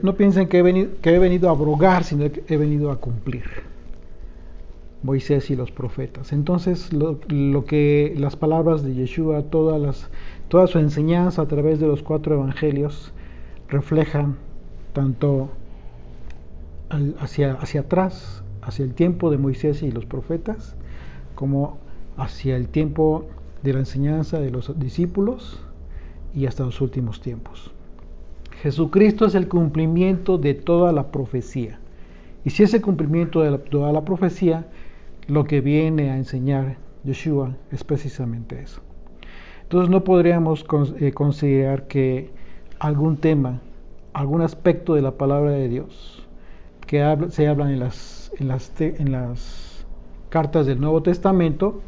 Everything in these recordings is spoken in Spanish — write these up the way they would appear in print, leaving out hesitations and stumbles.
No piensen que he venido a abrogar, sino que he venido a cumplir. Moisés y los profetas. Entonces, lo que las palabras de Yeshua, toda su enseñanza a través de los 4 evangelios reflejan tanto hacia atrás, hacia el tiempo de Moisés y los profetas, como hacia el tiempo de la enseñanza de los discípulos y hasta los últimos tiempos. Jesucristo es el cumplimiento de toda la profecía. Y si es el cumplimiento de toda la profecía, lo que viene a enseñar Yeshua es precisamente eso. Entonces no podríamos considerar que algún tema, algún aspecto de la palabra de Dios que se hablan en las cartas del Nuevo Testamento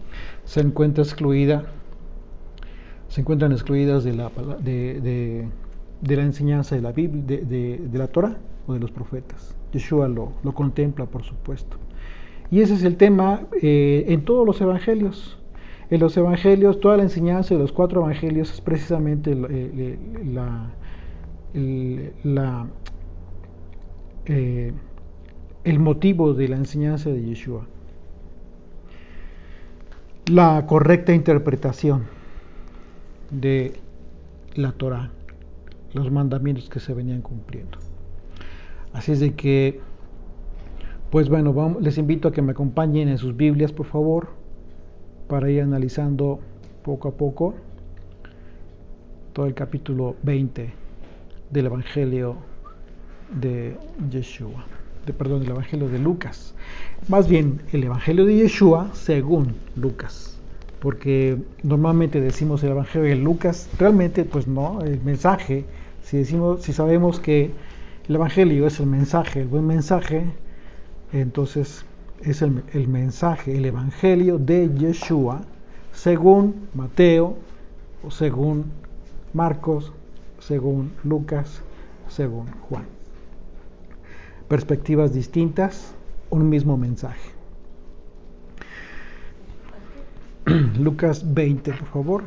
se encuentran excluidas de la enseñanza de la Biblia, de la Torah o de los profetas. Yeshua lo contempla, por supuesto. Y ese es el tema en todos los evangelios. En los evangelios, toda la enseñanza de los 4 evangelios es precisamente el motivo de la enseñanza de Yeshua. La correcta interpretación de la Torah, los mandamientos que se venían cumpliendo. Así es de que, pues bueno, les invito a que me acompañen en sus Biblias, por favor, para ir analizando poco a poco todo el capítulo 20 del Evangelio de Yeshua, del Evangelio de Lucas. Más bien, el Evangelio de Yeshua según Lucas, porque normalmente decimos el Evangelio de Lucas, realmente pues no, el mensaje, si sabemos que el Evangelio es el mensaje, el buen mensaje, entonces es el mensaje, el Evangelio de Yeshua, según Mateo, o según Marcos, según Lucas, según Juan. Perspectivas distintas, un mismo mensaje. Lucas 20, por favor.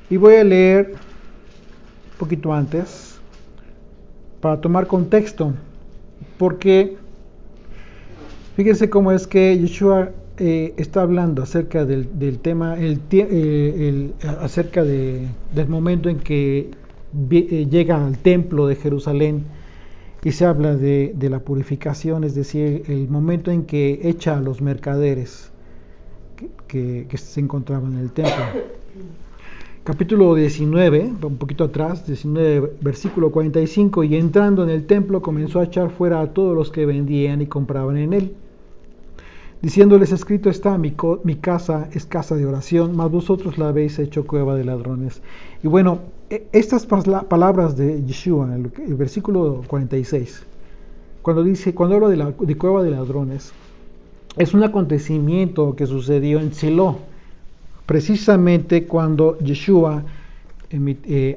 Y voy a leer un poquito antes para tomar contexto, porque fíjense cómo es que Yeshua está hablando acerca del tema, acerca del momento en que llega al templo de Jerusalén y se habla de la purificación, es decir, el momento en que echa a los mercaderes que se encontraban en el templo. Capítulo 19, un poquito atrás, 19, versículo 45, y entrando en el templo comenzó a echar fuera a todos los que vendían y compraban en él, diciéndoles: escrito está, mi casa es casa de oración, mas vosotros la habéis hecho cueva de ladrones. Y bueno, estas palabras de Yeshua, en el versículo 46, cuando habla de cueva de ladrones, es un acontecimiento que sucedió en Silo, precisamente cuando Yeshua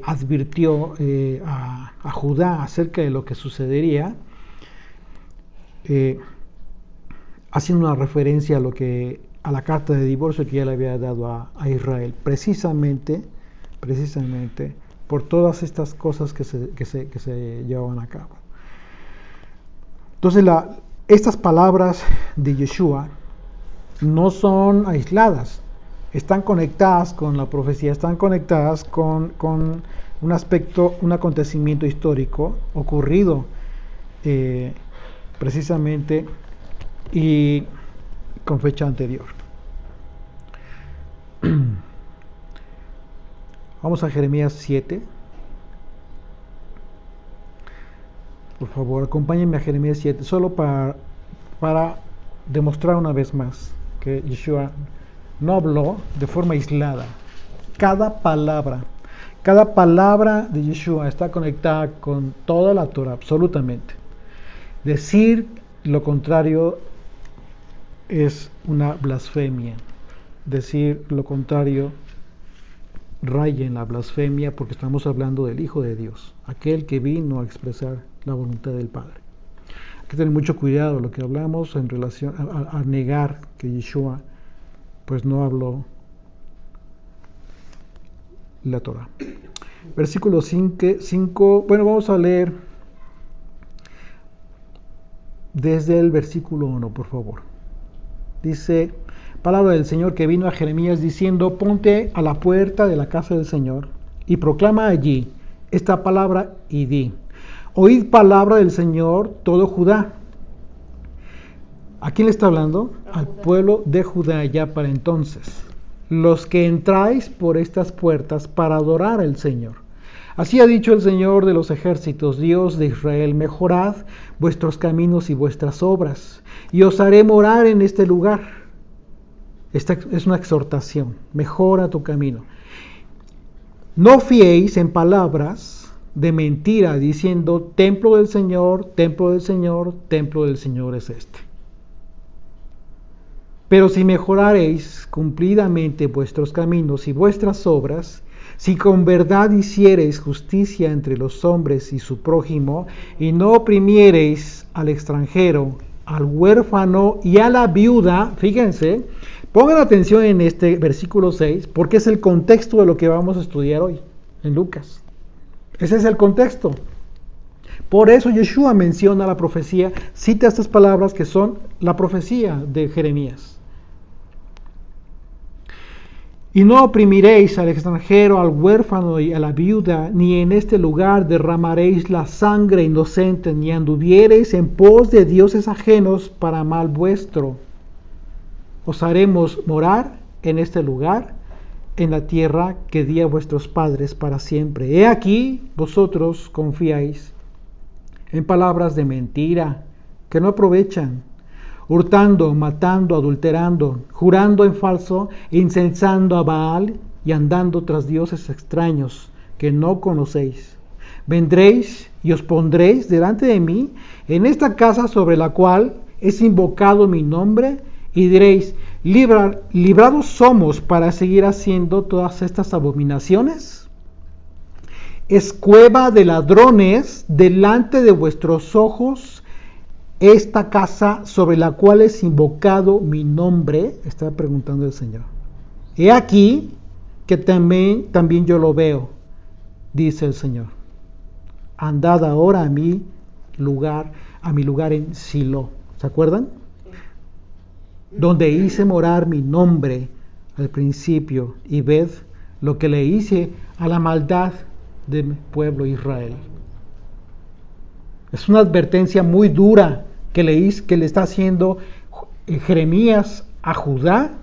advirtió a Judá acerca de lo que sucedería, haciendo una referencia a la carta de divorcio que ya le había dado a Israel, precisamente por todas estas cosas que se llevaban a cabo. Entonces estas palabras de Yeshua no son aisladas, están conectadas con la profecía, están conectadas con un aspecto, un acontecimiento histórico ocurrido precisamente y con fecha anterior. Vamos a Jeremías 7. Por favor, acompáñenme a Jeremías 7, solo para demostrar una vez más que Yeshua no habló de forma aislada. Cada palabra de Yeshua está conectada con toda la Torah, absolutamente. Decir lo contrario es una blasfemia. Decir lo contrario raya en la blasfemia, porque estamos hablando del Hijo de Dios, aquel que vino a expresar la voluntad del Padre. Hay que tener mucho cuidado lo que hablamos en relación a negar que Yeshua pues no habló la Torah. Versículo 5, bueno, vamos a leer desde el versículo 1, por favor. Dice, palabra del Señor que vino a Jeremías diciendo, ponte a la puerta de la casa del Señor y proclama allí esta palabra y di, oíd palabra del Señor todo Judá. ¿A quién le está hablando? Al pueblo de Judá ya para entonces. Los que entráis por estas puertas para adorar al Señor. Así ha dicho el Señor de los ejércitos, Dios de Israel, mejorad vuestros caminos y vuestras obras, y os haré morar en este lugar. Esta es una exhortación, mejora tu camino. No fiéis en palabras de mentira, diciendo, templo del Señor, templo del Señor, templo del Señor es este. Pero si mejoraréis cumplidamente vuestros caminos y vuestras obras, si con verdad hiciereis justicia entre los hombres y su prójimo, y no oprimiereis al extranjero, al huérfano y a la viuda, fíjense, pongan atención en este versículo 6, porque es el contexto de lo que vamos a estudiar hoy en Lucas. Ese es el contexto. Por eso Yeshua menciona la profecía, cita estas palabras que son la profecía de Jeremías. Y no oprimiréis al extranjero, al huérfano y a la viuda, ni en este lugar derramaréis la sangre inocente, ni anduviereis en pos de dioses ajenos para mal vuestro. Os haremos morar en este lugar, en la tierra que di a vuestros padres para siempre. He aquí, vosotros confiáis en palabras de mentira, que no aprovechan, hurtando, matando, adulterando, jurando en falso, incensando a Baal y andando tras dioses extraños que no conocéis. Vendréis y os pondréis delante de mí en esta casa sobre la cual es invocado mi nombre y diréis, librados somos para seguir haciendo todas estas abominaciones. Es cueva de ladrones delante de vuestros ojos esta casa sobre la cual es invocado mi nombre, está preguntando el Señor. He aquí que también yo lo veo, dice el Señor. Andad ahora a mi lugar en Silo. ¿Se acuerdan? Donde hice morar mi nombre al principio, y ved lo que le hice a la maldad de mi pueblo Israel. Es una advertencia muy dura que le está haciendo Jeremías a Judá,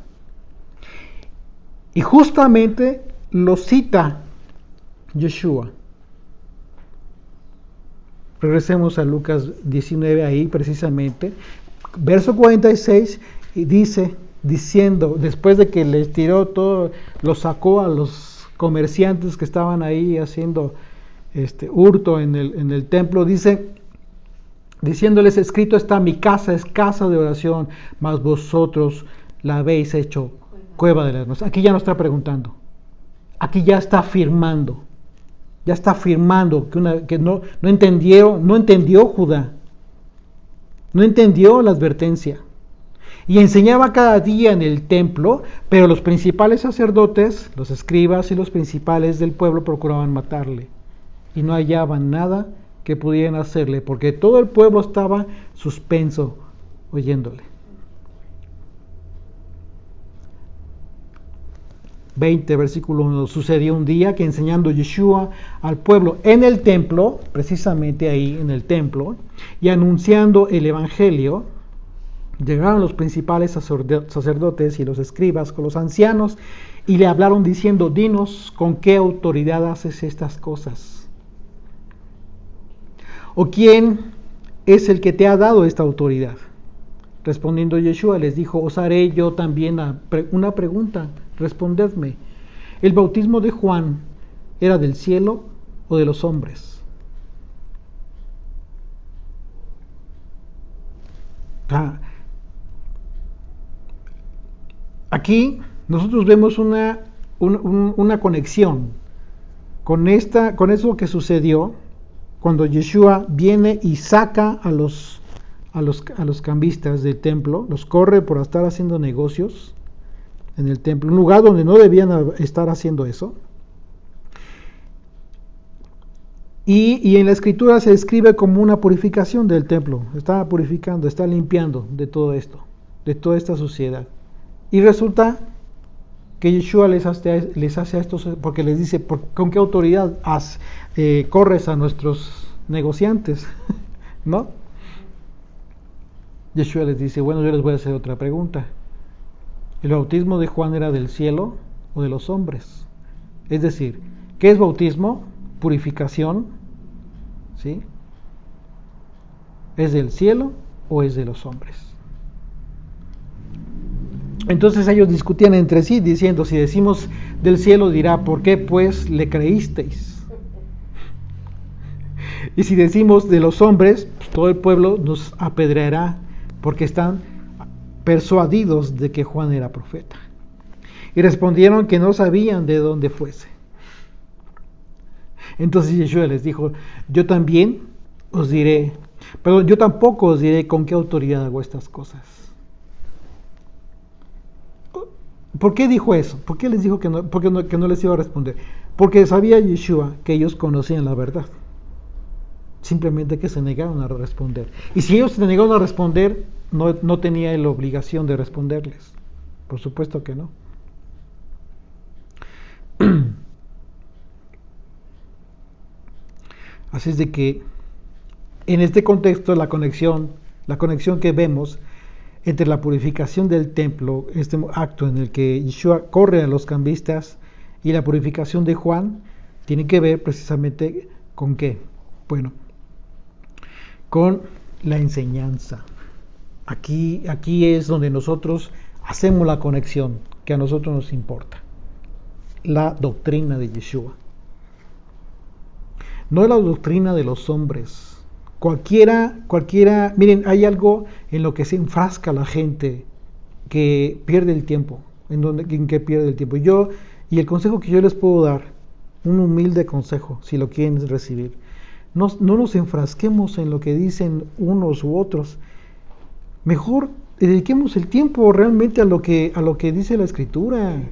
y justamente lo cita Yeshua. Regresemos a Lucas 19 ahí precisamente, verso 46, y dice, diciendo, después de que les tiró todo, lo sacó a los comerciantes que estaban ahí haciendo hurto en el templo, dice, diciéndoles, escrito está, mi casa es casa de oración, mas vosotros la habéis hecho cueva de ladrones. Aquí ya no está preguntando, aquí ya está afirmando, que no entendió Judá, no entendió la advertencia, y enseñaba cada día en el templo, pero los principales sacerdotes, los escribas y los principales del pueblo procuraban matarle, y no hallaban nada que pudieran hacerle, porque todo el pueblo estaba suspenso oyéndole. 20, versículo 1. Sucedió un día que enseñando Yeshua al pueblo en el templo, precisamente ahí en el templo, y anunciando el evangelio, llegaron los principales sacerdotes y los escribas con los ancianos y le hablaron diciendo, dinos con qué autoridad haces estas cosas. ¿O quién es el que te ha dado esta autoridad? Respondiendo Yeshua les dijo, os haré yo también una pregunta, respondedme. ¿El bautismo de Juan era del cielo o de los hombres? Aquí nosotros vemos una conexión con eso que sucedió cuando Yeshua viene y saca a los cambistas del templo, los corre por estar haciendo negocios en el templo, un lugar donde no debían estar haciendo eso. Y en la escritura se describe como una purificación del templo. Está purificando, está limpiando de todo esto, de toda esta suciedad. Y resulta que Yeshua les hace a estos, porque les dice, ¿con qué autoridad corres a nuestros negociantes? ¿No? Yeshua les dice, bueno, yo les voy a hacer otra pregunta. ¿El bautismo de Juan era del cielo o de los hombres? Es decir, ¿qué es bautismo? Purificación, ¿sí? ¿Es del cielo o es de los hombres? Entonces ellos discutían entre sí, diciendo, si decimos del cielo, dirá, ¿por qué pues le creísteis? Y si decimos de los hombres, pues todo el pueblo nos apedreará, porque están persuadidos de que Juan era profeta. Y respondieron que no sabían de dónde fuese. Entonces Yeshua les dijo, yo tampoco os diré con qué autoridad hago estas cosas. ¿Por qué dijo eso? ¿Por qué les dijo que no les iba a responder? Porque sabía Yeshua que ellos conocían la verdad. Simplemente que se negaron a responder. Y si ellos se negaron a responder, no tenía la obligación de responderles. Por supuesto que no. Así es de que en este contexto la conexión que vemos entre la purificación del templo, este acto en el que Yeshua corre a los cambistas, y la purificación de Juan, tiene que ver precisamente con qué. Bueno, con la enseñanza. Aquí es donde nosotros hacemos la conexión que a nosotros nos importa. La doctrina de Yeshua. No es la doctrina de los hombres. Cualquiera, miren, hay algo en lo que se enfrasca la gente que pierde el tiempo, en que pierde el tiempo. Y el consejo que yo les puedo dar, un humilde consejo, si lo quieren recibir, no nos enfrasquemos en lo que dicen unos u otros. Mejor dediquemos el tiempo realmente a lo que dice la Escritura.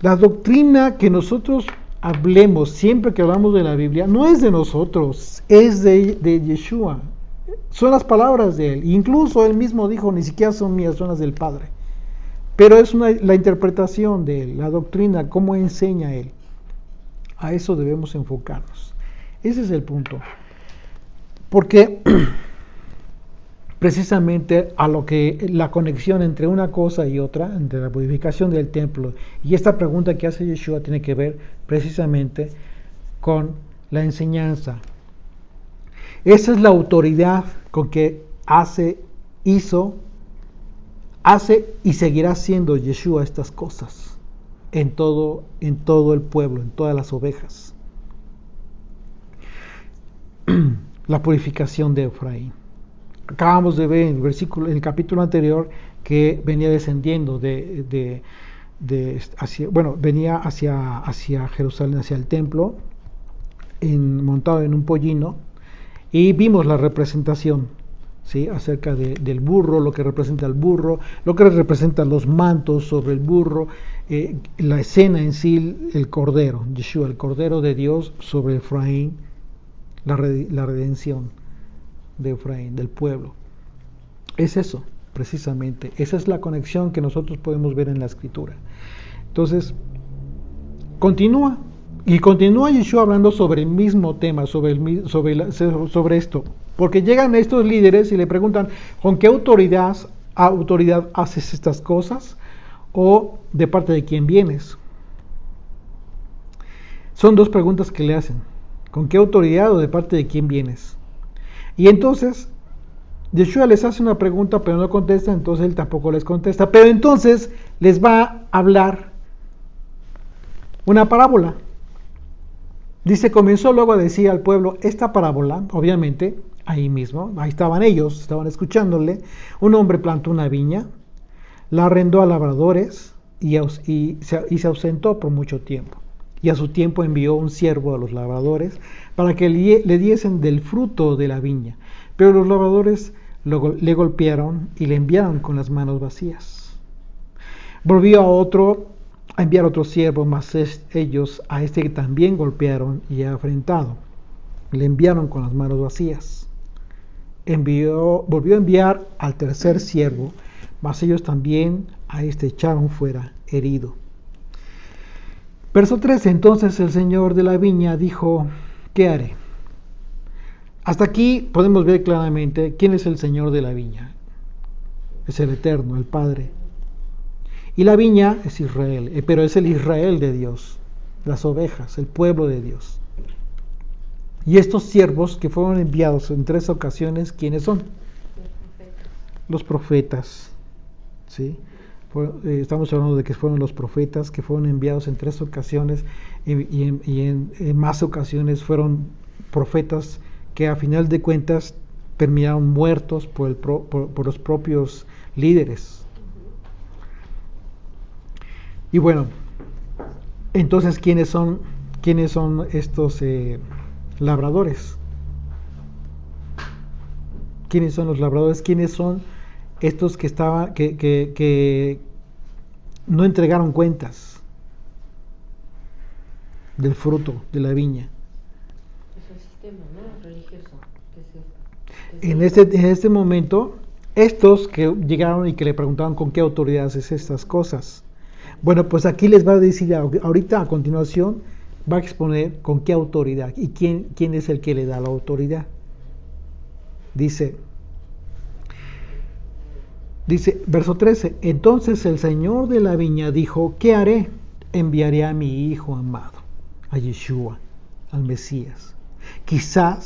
La doctrina que nosotros hablemos, siempre que hablamos de la Biblia, no es de nosotros, es de Yeshua. Son las palabras de Él. Incluso Él mismo dijo, ni siquiera son mías, son las del Padre. Pero es la interpretación de Él, la doctrina, cómo enseña Él. A eso debemos enfocarnos. Ese es el punto. Porque precisamente a lo que la conexión entre una cosa y otra, entre la purificación del templo y esta pregunta que hace Yeshua, tiene que ver precisamente con la enseñanza. Esa es la autoridad con que hace y seguirá haciendo Yeshua estas cosas en todo el pueblo, en todas las ovejas. La purificación de Efraín. Acabamos de ver en el capítulo anterior que venía descendiendo venía hacia Jerusalén, hacia el templo, montado en un pollino, y vimos la representación, ¿sí?, acerca del burro, lo que representa el burro, lo que representan los mantos sobre el burro, la escena en sí, el cordero, Yeshua, el cordero de Dios sobre Efraín, la redención de Efraín, del pueblo. Es eso, precisamente. Esa es la conexión que nosotros podemos ver en la Escritura. Entonces, continúa Yeshua hablando sobre el mismo tema, sobre esto. Porque llegan estos líderes y le preguntan, ¿con qué autoridad haces estas cosas? ¿O de parte de quién vienes? Son dos preguntas que le hacen. ¿Con qué autoridad o de parte de quién vienes? Y entonces Yeshua les hace una pregunta, pero no contesta, entonces él tampoco les contesta. Pero entonces les va a hablar una parábola. Dice, comenzó luego a decir al pueblo esta parábola, obviamente, ahí mismo, ahí estaban ellos, estaban escuchándole. Un hombre plantó una viña, la arrendó a labradores y se ausentó por mucho tiempo. Y a su tiempo envió un siervo a los labradores para que le diesen del fruto de la viña. Pero los labradores le golpearon y le enviaron con las manos vacías. Volvió a enviar otro siervo, mas ellos a este también golpearon y afrentado. le enviaron con las manos vacías. Volvió a enviar al tercer siervo, mas ellos también a este echaron fuera, herido. Verso 13, entonces el señor de la viña dijo, ¿qué haré? Hasta aquí podemos ver claramente quién es el señor de la viña. Es el Eterno, el Padre. Y la viña es Israel, pero es el Israel de Dios, las ovejas, el pueblo de Dios. Y estos siervos que fueron enviados en 3 ocasiones, ¿quiénes son? Los profetas. ¿Sí? Estamos hablando de que fueron los profetas que fueron enviados en 3 ocasiones y en más ocasiones fueron profetas que a final de cuentas terminaron muertos por los propios líderes. Y bueno, entonces ¿quiénes son estos labradores? ¿Quiénes son los labradores? ¿Quiénes son estos que no entregaron cuentas del fruto de la viña? Es el sistema, ¿no? Religioso. En este momento, estos que llegaron y que le preguntaban con qué autoridad haces estas cosas. Bueno, pues aquí les va a decir, ahorita a continuación, va a exponer con qué autoridad y quién es el que le da la autoridad. Dice, verso 13, entonces el señor de la viña dijo, ¿qué haré? Enviaré a mi hijo amado, a Yeshua, al Mesías. Quizá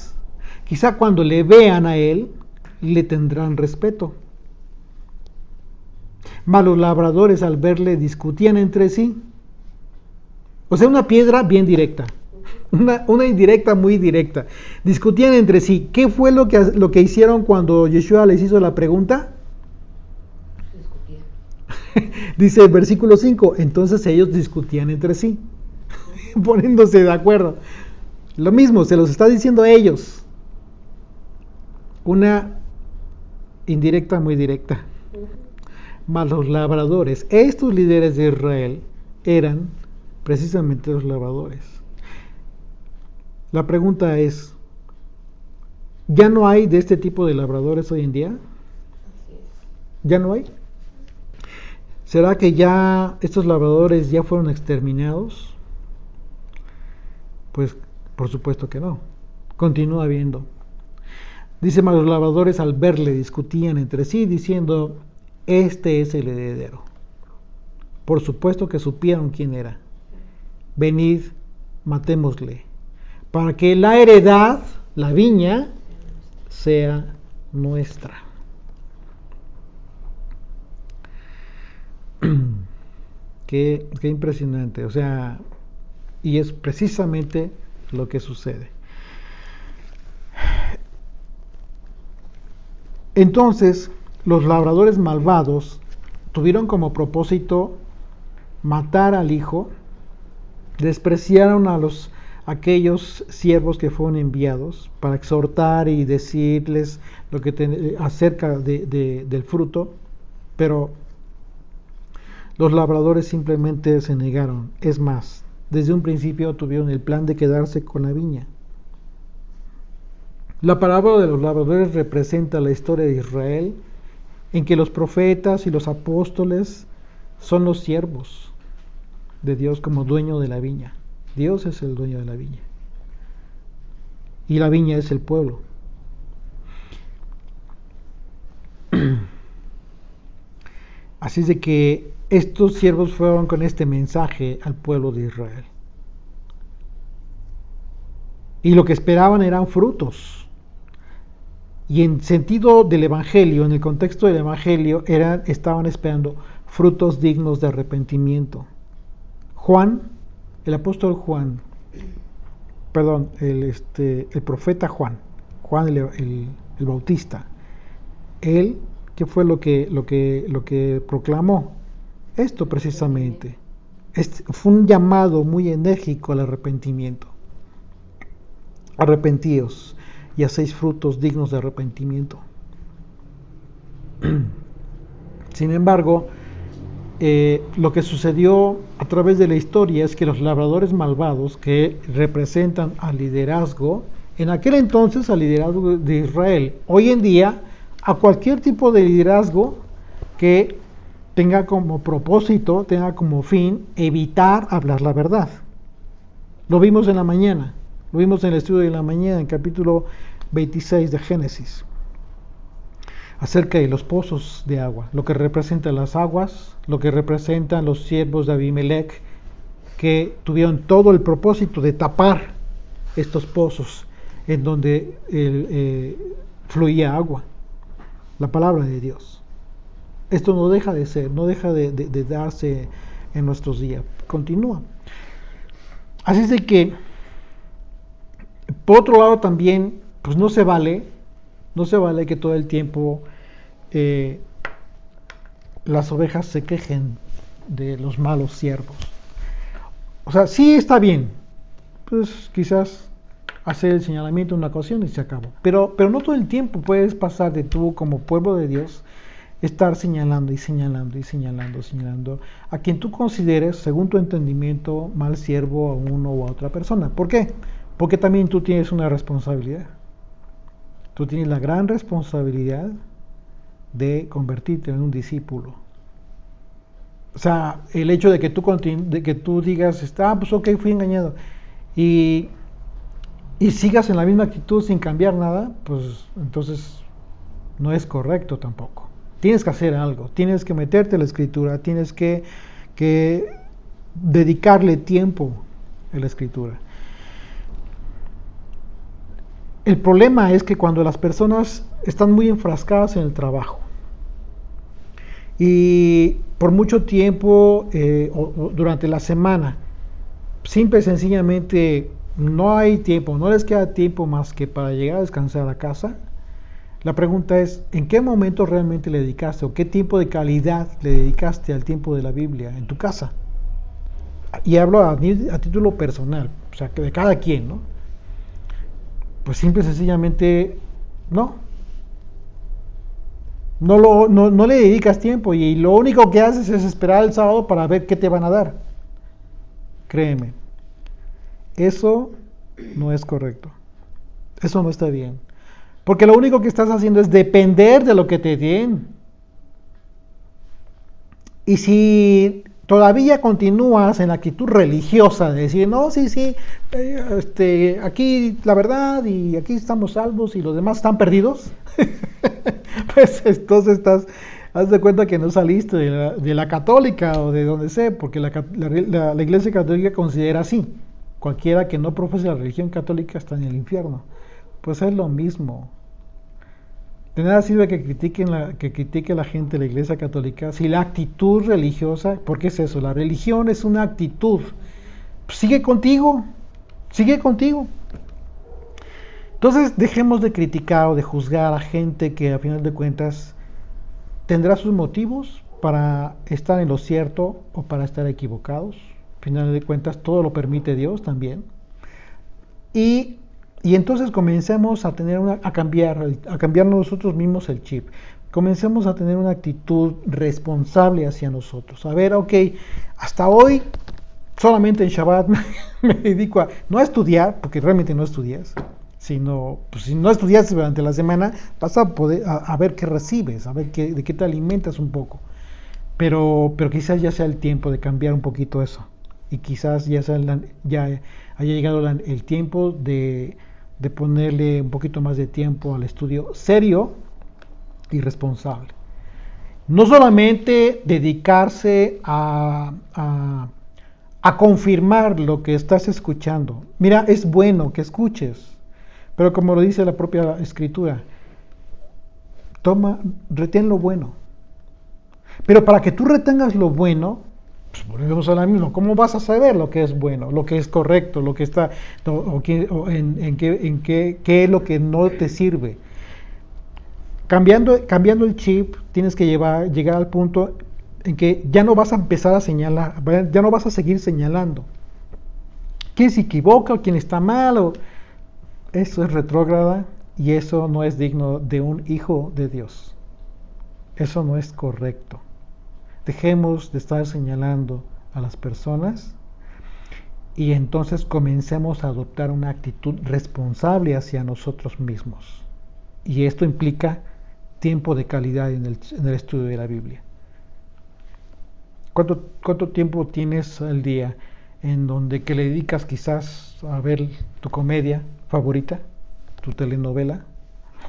cuando le vean a él, le tendrán respeto. Mas los labradores al verle discutían entre sí. O sea, una piedra bien directa. Una indirecta muy directa. Discutían entre sí. ¿Qué fue lo que hicieron cuando Yeshua les hizo la pregunta? Dice el versículo 5, entonces ellos discutían entre sí, poniéndose de acuerdo. Lo mismo, se los está diciendo a ellos. Una indirecta muy directa. Mas los labradores, estos líderes de Israel, eran precisamente los labradores. La pregunta es, ¿ya no hay de este tipo de labradores hoy en día? ¿Ya no hay? ¿Será que ya estos labradores ya fueron exterminados? Pues por supuesto que no. Continúa habiendo. Dice, mas los labradores al verle discutían entre sí diciendo, este es el heredero. Por supuesto que supieron quién era. Venid, matémosle, para que la heredad, la viña, sea nuestra. Qué impresionante, o sea, y es precisamente lo que sucede. Entonces, los labradores malvados tuvieron como propósito matar al hijo, despreciaron a aquellos siervos que fueron enviados para exhortar y decirles lo que acerca del fruto, pero los labradores simplemente se negaron. Es más, desde un principio tuvieron el plan de quedarse con la viña. La parábola de los labradores representa la historia de Israel, en que los profetas y los apóstoles son los siervos de Dios como dueño de la viña. Dios es el dueño de la viña. Y la viña es el pueblo. Así es de que estos siervos fueron con este mensaje al pueblo de Israel. Y lo que esperaban eran frutos. Y en sentido del Evangelio, en el contexto del Evangelio, estaban esperando frutos dignos de arrepentimiento. El apóstol Juan, perdón, el profeta Juan el Bautista, él, ¿qué fue lo que proclamó? Esto precisamente. Fue un llamado muy enérgico al arrepentimiento. Arrepentíos y hacéis frutos dignos de arrepentimiento. Sin embargo, lo que sucedió a través de la historia es que los labradores malvados, que representan al liderazgo En aquel entonces al liderazgo de Israel. Hoy en día a cualquier tipo de liderazgo que tenga como propósito, tenga como fin evitar hablar la verdad. Lo vimos en la mañana, lo vimos en el estudio de la mañana, en capítulo 26 de Génesis, acerca de los pozos de agua, lo que representan las aguas, lo que representan los siervos de Abimelech, que tuvieron todo el propósito de tapar estos pozos en donde fluía agua, la palabra de Dios. Esto no deja de ser, no deja de darse en nuestros días, continúa. Así es de que, por otro lado también, pues no se vale que todo el tiempo las ovejas se quejen de los malos siervos. O sea, sí está bien, pues quizás hacer el señalamiento en una ocasión y se acabó. Pero no todo el tiempo puedes pasar de tú como pueblo de Dios estar señalando a quien tú consideres, según tu entendimiento, mal siervo a uno o a otra persona. ¿Por qué? Porque también tú tienes una responsabilidad. Tú tienes la gran responsabilidad de convertirte en un discípulo. O sea, el hecho de que tú digas, pues ok, fui engañado, y sigas en la misma actitud sin cambiar nada, pues entonces no es correcto tampoco. Tienes que hacer algo, tienes que meterte en la escritura, tienes que dedicarle tiempo a la escritura. El problema es que cuando las personas están muy enfrascadas en el trabajo y por mucho tiempo o durante la semana, simple y sencillamente no hay tiempo, no les queda tiempo más que para llegar a descansar a casa. La pregunta es, ¿en qué momento realmente le dedicaste o qué tiempo de calidad le dedicaste al tiempo de la Biblia en tu casa? Y hablo a título personal, o sea, que de cada quien, ¿no? Pues simple y sencillamente no le dedicas tiempo y lo único que haces es esperar el sábado para ver qué te van a dar. Créeme, eso no es correcto, eso no está bien. Porque lo único que estás haciendo es depender de lo que te den. Y si todavía continúas en la actitud religiosa de decir, no, sí, aquí la verdad y aquí estamos salvos y los demás están perdidos, pues entonces haz de cuenta que no saliste de la católica o de donde sea, porque la iglesia católica considera así. Cualquiera que no profese la religión católica está en el infierno. Pues es lo mismo. De nada sirve que critique la gente de la iglesia católica si la actitud religiosa, porque es eso, la religión es una actitud. Sigue contigo. Entonces dejemos de criticar o de juzgar a gente que a final de cuentas tendrá sus motivos para estar en lo cierto o para estar equivocados. A final de cuentas todo lo permite Dios también. Y entonces comencemos a cambiar nosotros mismos el chip. Comencemos a tener una actitud responsable hacia nosotros. A ver, ok, hasta hoy solamente en Shabbat me dedico no a estudiar, porque realmente no estudias, sino, pues si no estudias durante la semana, vas a poder a ver qué recibes, a ver de qué te alimentas un poco. Pero quizás ya sea el tiempo de cambiar un poquito eso. Y quizás ya haya llegado el tiempo de ponerle un poquito más de tiempo al estudio serio y responsable. No solamente dedicarse a confirmar lo que estás escuchando. Mira, es bueno que escuches, pero como lo dice la propia escritura, retén lo bueno. Pero para que tú retengas lo bueno, pues volvemos a la misma. ¿Cómo vas a saber lo que es bueno, lo que es correcto, lo que está, en qué es lo que no te sirve? Cambiando el chip, tienes que llegar al punto en que ya no vas a empezar a señalar, ya no vas a seguir señalando quién se equivoca o quién está mal. Eso es retrógrada y eso no es digno de un hijo de Dios. Eso no es correcto. Dejemos de estar señalando a las personas y entonces comencemos a adoptar una actitud responsable hacia nosotros mismos. Y esto implica tiempo de calidad en el estudio de la Biblia. ¿Cuánto tiempo tienes al día en donde que le dedicas quizás a ver tu comedia favorita, tu telenovela,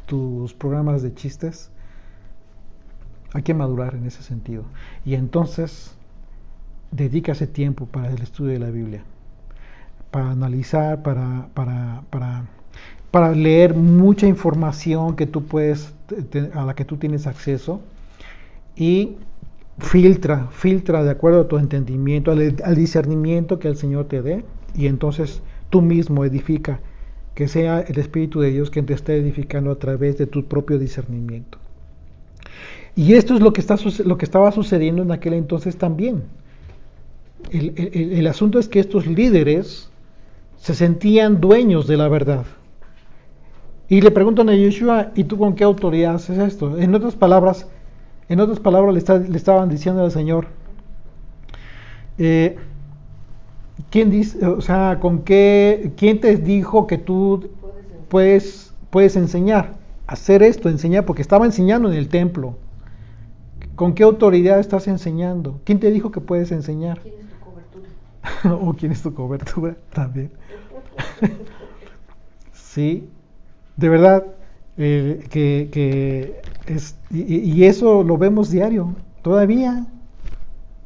tus programas de chistes? Hay que madurar en ese sentido. Y entonces dedica ese tiempo para el estudio de la Biblia, para analizar, para leer mucha información que tú puedes, a la que tú tienes acceso, y filtra de acuerdo a tu entendimiento, al discernimiento que el Señor te dé, y entonces tú mismo edifica, que sea el Espíritu de Dios quien te esté edificando a través de tu propio discernimiento. Y esto es lo que estaba sucediendo en aquel entonces también. El asunto es que estos líderes se sentían dueños de la verdad. Y le preguntan a Yeshua, ¿y tú con qué autoridad haces esto? En otras palabras le estaban diciendo al Señor, ¿quién dice, o sea, quién te dijo que tú puedes enseñar? Hacer esto, enseñar, porque estaba enseñando en el templo. ¿Con qué autoridad estás enseñando? ¿Quién te dijo que puedes enseñar? ¿Quién es tu cobertura? ¿O quién es tu cobertura? También. Sí, de verdad, y eso lo vemos diario, todavía.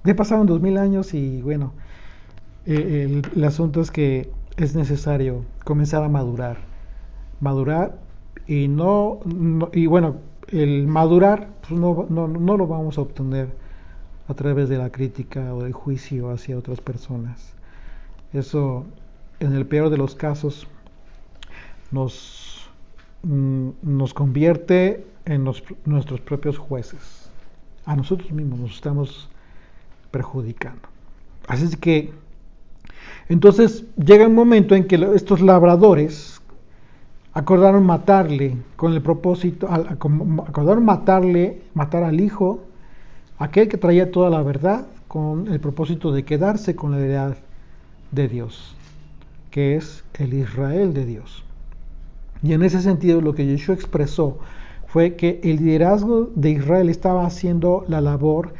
Ya pasaron 2000 años y bueno, el asunto es que es necesario comenzar a madurar y y bueno, el madurar pues no lo vamos a obtener a través de la crítica o del juicio hacia otras personas. Eso, en el peor de los casos, nos convierte en nuestros propios jueces. A nosotros mismos nos estamos perjudicando. Así es que entonces llega un momento en que estos labradores acordaron matarle con el propósito, acordaron matar al hijo, aquel que traía toda la verdad, con el propósito de quedarse con la heredad de Dios, que es el Israel de Dios. Y en ese sentido lo que Yeshua expresó fue que el liderazgo de Israel estaba haciendo la labor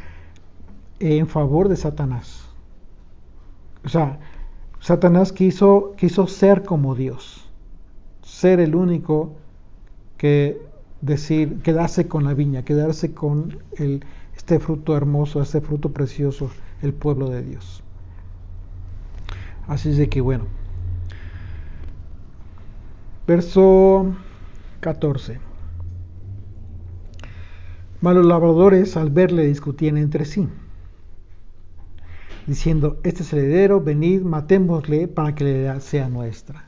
en favor de Satanás. O sea, Satanás quiso ser como Dios, ser el único que quedarse con la viña, quedarse con este fruto hermoso, este fruto precioso, el pueblo de Dios. Así es de que bueno. Verso 14. Mas los labradores al verle discutían entre sí, diciendo, este es el heredero, venid, matémosle para que la heredad sea nuestra.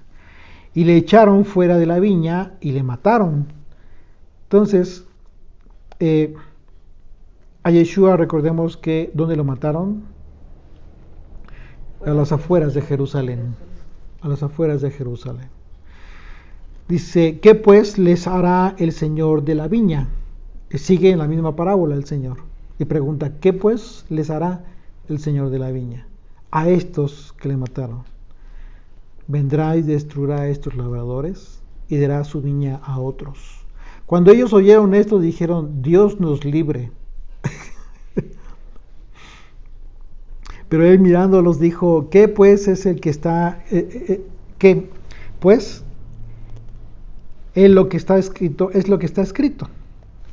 Y le echaron fuera de la viña y le mataron. Entonces, a Yeshua recordemos que, ¿dónde lo mataron? A las afueras de Jerusalén. A las afueras de Jerusalén. Dice, ¿qué pues les hará el Señor de la viña? Sigue en la misma parábola el Señor. Y pregunta, ¿qué pues les hará el Señor de la viña a estos que le mataron? Vendrá y destruirá a estos labradores y dará su viña a otros. Cuando ellos oyeron esto, dijeron, Dios nos libre. Pero él mirándolos dijo, ¿qué pues es el que está? ¿Qué? Pues lo que está escrito es lo que está escrito.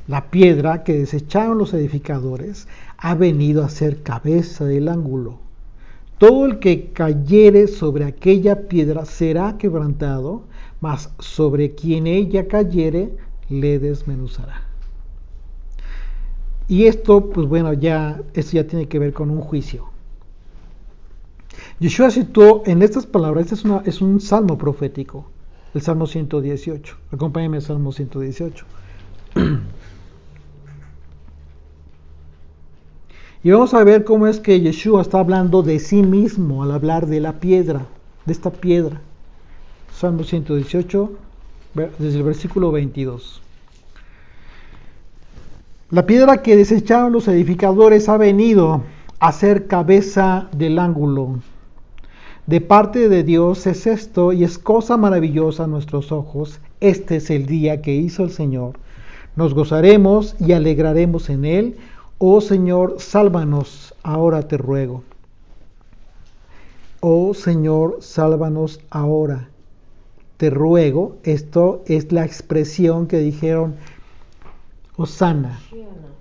La piedra que desecharon los edificadores ha venido a ser cabeza del ángulo. Todo el que cayere sobre aquella piedra será quebrantado, mas sobre quien ella cayere le desmenuzará. Y esto, pues bueno, esto ya tiene que ver con un juicio. Yeshua citó en estas palabras, es un salmo profético, el Salmo 118. Acompáñame al Salmo 118. Y vamos a ver cómo es que Yeshua está hablando de sí mismo al hablar de la piedra, de esta piedra. Salmo 118, desde el versículo 22. La piedra que desecharon los edificadores ha venido a ser cabeza del ángulo. De parte de Dios es esto y es cosa maravillosa a nuestros ojos. Este es el día que hizo el Señor. Nos gozaremos y alegraremos en él. Oh Señor, sálvanos, ahora te ruego. Oh Señor, sálvanos ahora te ruego. Esto es la expresión que dijeron Hosanna,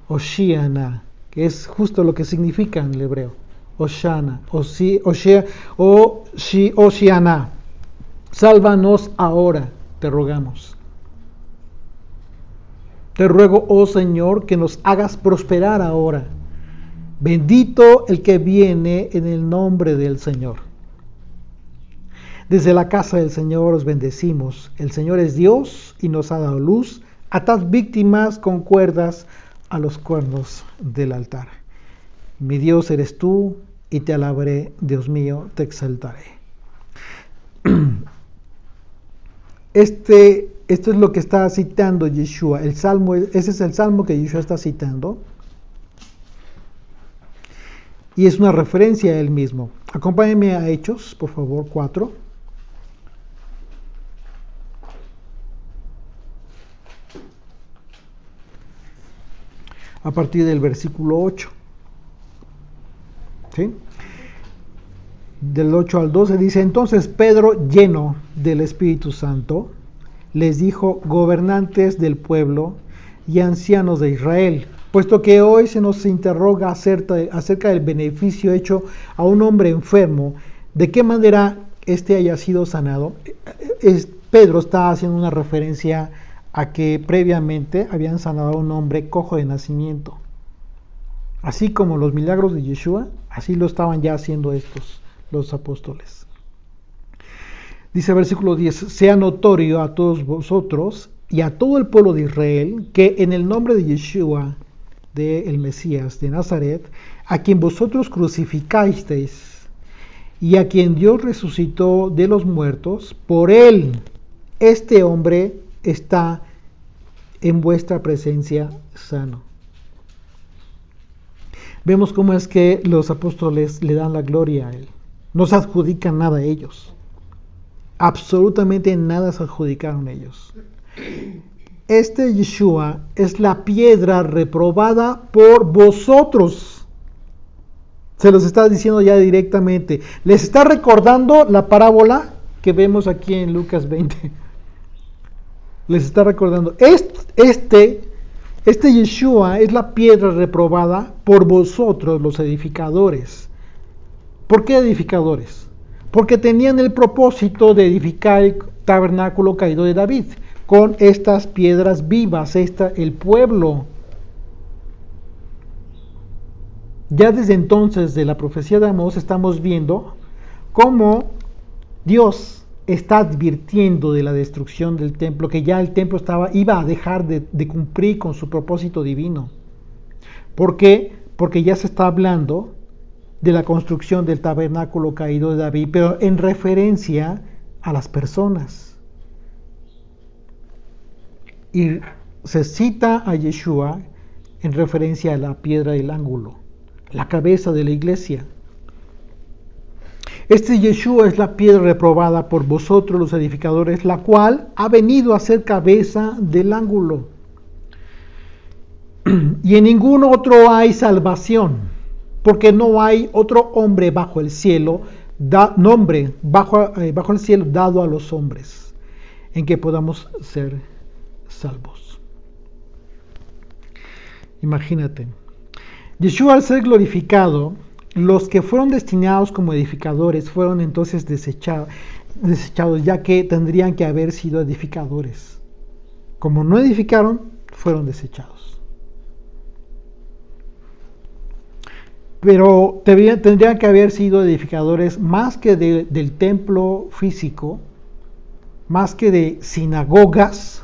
Oshiana, que es justo lo que significa en el hebreo. Hoshana, Oshiana. Sálvanos ahora, te rogamos. Te ruego, oh Señor, que nos hagas prosperar ahora. Bendito el que viene en el nombre del Señor. Desde la casa del Señor os bendecimos. El Señor es Dios y nos ha dado luz. Atad víctimas con cuerdas a los cuernos del altar. Mi Dios eres tú y te alabaré, Dios mío, te exaltaré. Esto es lo que está citando Yeshua. Ese es el salmo que Yeshua está citando. Y es una referencia a él mismo. Acompáñenme a Hechos, por favor, 4. A partir del versículo 8. ¿Sí? Del 8 al 12 dice: entonces Pedro, lleno del Espíritu Santo, les dijo: gobernantes del pueblo y ancianos de Israel, puesto que hoy se nos interroga acerca del beneficio hecho a un hombre enfermo, ¿de qué manera éste haya sido sanado? Pedro está haciendo una referencia a que previamente habían sanado a un hombre cojo de nacimiento. Así como los milagros de Yeshua, así lo estaban ya haciendo los apóstoles. Dice versículo 10: sea notorio a todos vosotros y a todo el pueblo de Israel que en el nombre de Yeshua, del Mesías de Nazaret, a quien vosotros crucificasteis y a quien Dios resucitó de los muertos, por él este hombre está en vuestra presencia sano. Vemos cómo es que los apóstoles le dan la gloria a él. No se adjudican nada a ellos. Absolutamente nada se adjudicaron ellos. Este Yeshua es la piedra reprobada por vosotros. Se los está diciendo ya directamente. Les está recordando la parábola que vemos aquí en Lucas 20. Les está recordando. Este Yeshua es la piedra reprobada por vosotros, los edificadores. ¿Por qué edificadores? Porque tenían el propósito de edificar el tabernáculo caído de David con estas piedras vivas, el pueblo. Ya desde entonces, de la profecía de Amós, estamos viendo cómo Dios está advirtiendo de la destrucción del templo, que ya el templo iba a dejar de cumplir con su propósito divino. ¿Por qué? Porque ya se está hablando de la construcción del tabernáculo caído de David, pero en referencia a las personas. Y se cita a Yeshua en referencia a la piedra del ángulo, la cabeza de la iglesia. Este Yeshua es la piedra reprobada por vosotros los edificadores, la cual ha venido a ser cabeza del ángulo. Y en ningún otro hay salvación, porque no hay otro hombre bajo el cielo, nombre bajo el cielo dado a los hombres, en que podamos ser salvos. Imagínate, Yeshua al ser glorificado, los que fueron destinados como edificadores fueron entonces desechados, ya que tendrían que haber sido edificadores. Como no edificaron, fueron desechados. Pero tendrían que haber sido edificadores más que del templo físico, más que de sinagogas,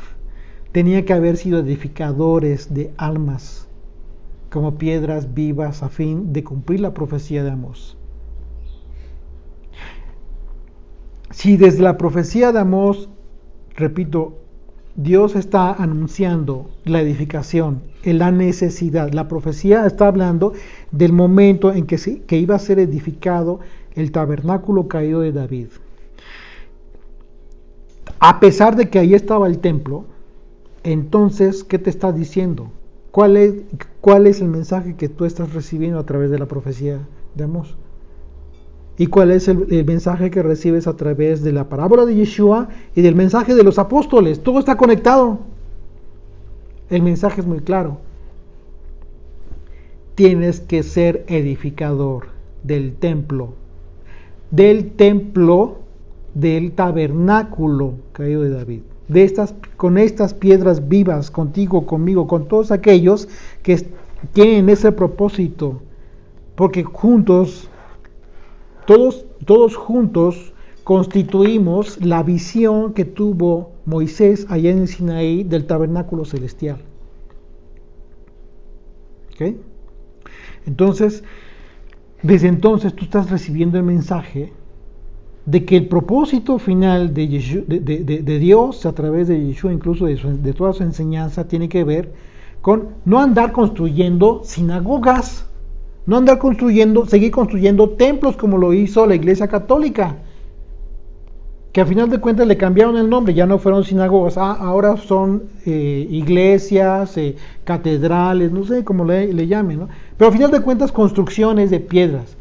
tenían que haber sido edificadores de almas, como piedras vivas a fin de cumplir la profecía de Amós. Si desde la profecía de Amós, repito, Dios está anunciando la edificación, la necesidad, la profecía está hablando del momento en que iba a ser edificado el tabernáculo caído de David. A pesar de que ahí estaba el templo, entonces, ¿qué te está diciendo? ¿Cuál es el mensaje que tú estás recibiendo a través de la profecía de Amós? ¿Y cuál es el mensaje que recibes a través de la parábola de Yeshua y del mensaje de los apóstoles? Todo está conectado. El mensaje es muy claro. Tienes que ser edificador del templo del tabernáculo caído de David. Con estas piedras vivas, contigo, conmigo, con todos aquellos que tienen ese propósito, porque juntos, todos juntos constituimos la visión que tuvo Moisés allá en el Sinaí del tabernáculo celestial. ¿Ok? Entonces, desde entonces tú estás recibiendo el mensaje de que el propósito final de Dios a través de Yeshua, incluso de toda su enseñanza, tiene que ver con no andar construyendo sinagogas, no andar seguir construyendo templos como lo hizo la Iglesia Católica, que a final de cuentas le cambiaron el nombre, ya no fueron sinagogas, ahora son iglesias, catedrales, no sé cómo le llamen, ¿no? Pero a final de cuentas construcciones de piedras.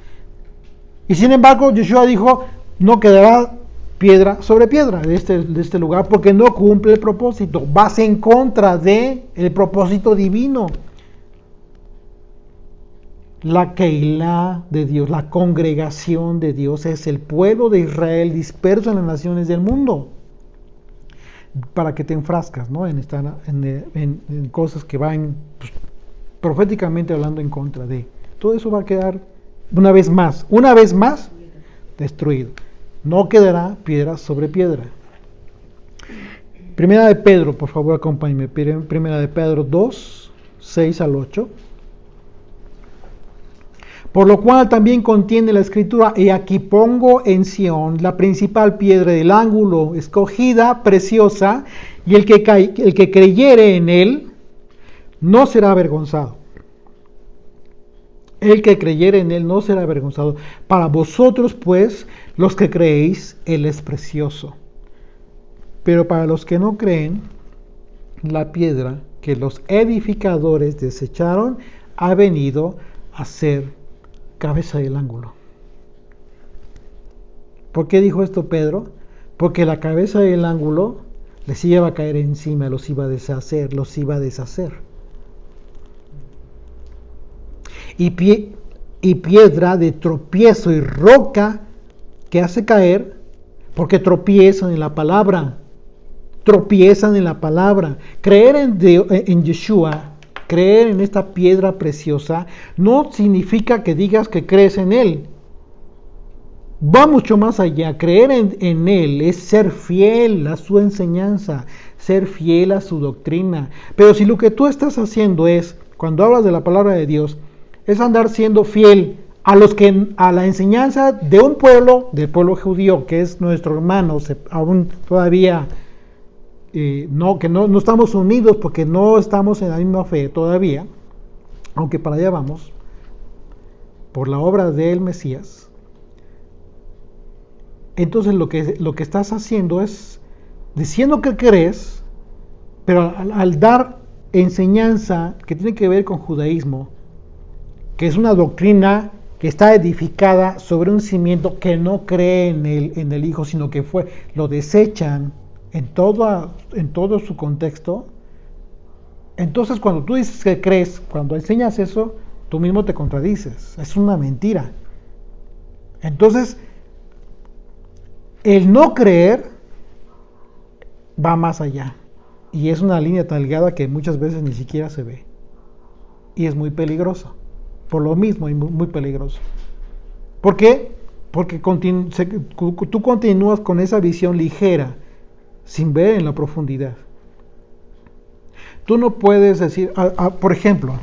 Y sin embargo, Yeshua dijo, no quedará piedra sobre piedra de este lugar, porque no cumple el propósito, vas en contra de el propósito divino. La Keilah de Dios, la congregación de Dios, es el pueblo de Israel disperso en las naciones del mundo. Para que te enfrascas, ¿no? en cosas que van proféticamente hablando en contra de. Todo eso va a quedar una vez más destruido. No quedará piedra sobre piedra. Primera de Pedro, por favor, acompáñenme. Primera de Pedro 2, 6 al 8. Por lo cual también contiene la escritura, y aquí pongo en Sión la principal piedra del ángulo, escogida, preciosa, y el que creyere en él no será avergonzado. El que creyere en él no será avergonzado. Para vosotros, pues, los que creéis, él es precioso. Pero para los que no creen, la piedra que los edificadores desecharon ha venido a ser cabeza del ángulo. ¿Por qué dijo esto Pedro? Porque la cabeza del ángulo les iba a caer encima, los iba a deshacer. Y piedra de tropiezo y roca que hace caer, porque tropiezan en la palabra. Creer en Yeshua, creer en esta piedra preciosa, no significa que digas que crees en Él. Va mucho más allá. Creer en Él es ser fiel a su enseñanza, ser fiel a su doctrina. Pero si lo que tú estás haciendo es, cuando hablas de la palabra de Dios, es andar siendo fiel a la enseñanza de un pueblo, del pueblo judío, que es nuestro hermano, aún todavía no estamos unidos porque no estamos en la misma fe todavía, aunque para allá vamos, por la obra del Mesías. Entonces lo que estás haciendo es diciendo que crees, pero al dar enseñanza que tiene que ver con judaísmo, que es una doctrina que está edificada sobre un cimiento que no cree en el Hijo, sino que lo desechan en todo su contexto. Entonces cuando tú dices que crees, cuando enseñas eso, tú mismo te contradices, es una mentira. Entonces el no creer va más allá, y es una línea tan delgada que muchas veces ni siquiera se ve, y es muy peligroso, por lo mismo, y muy peligroso. ¿Por qué? Porque tú continúas con esa visión ligera, sin ver en la profundidad. Tú no puedes decir, por ejemplo,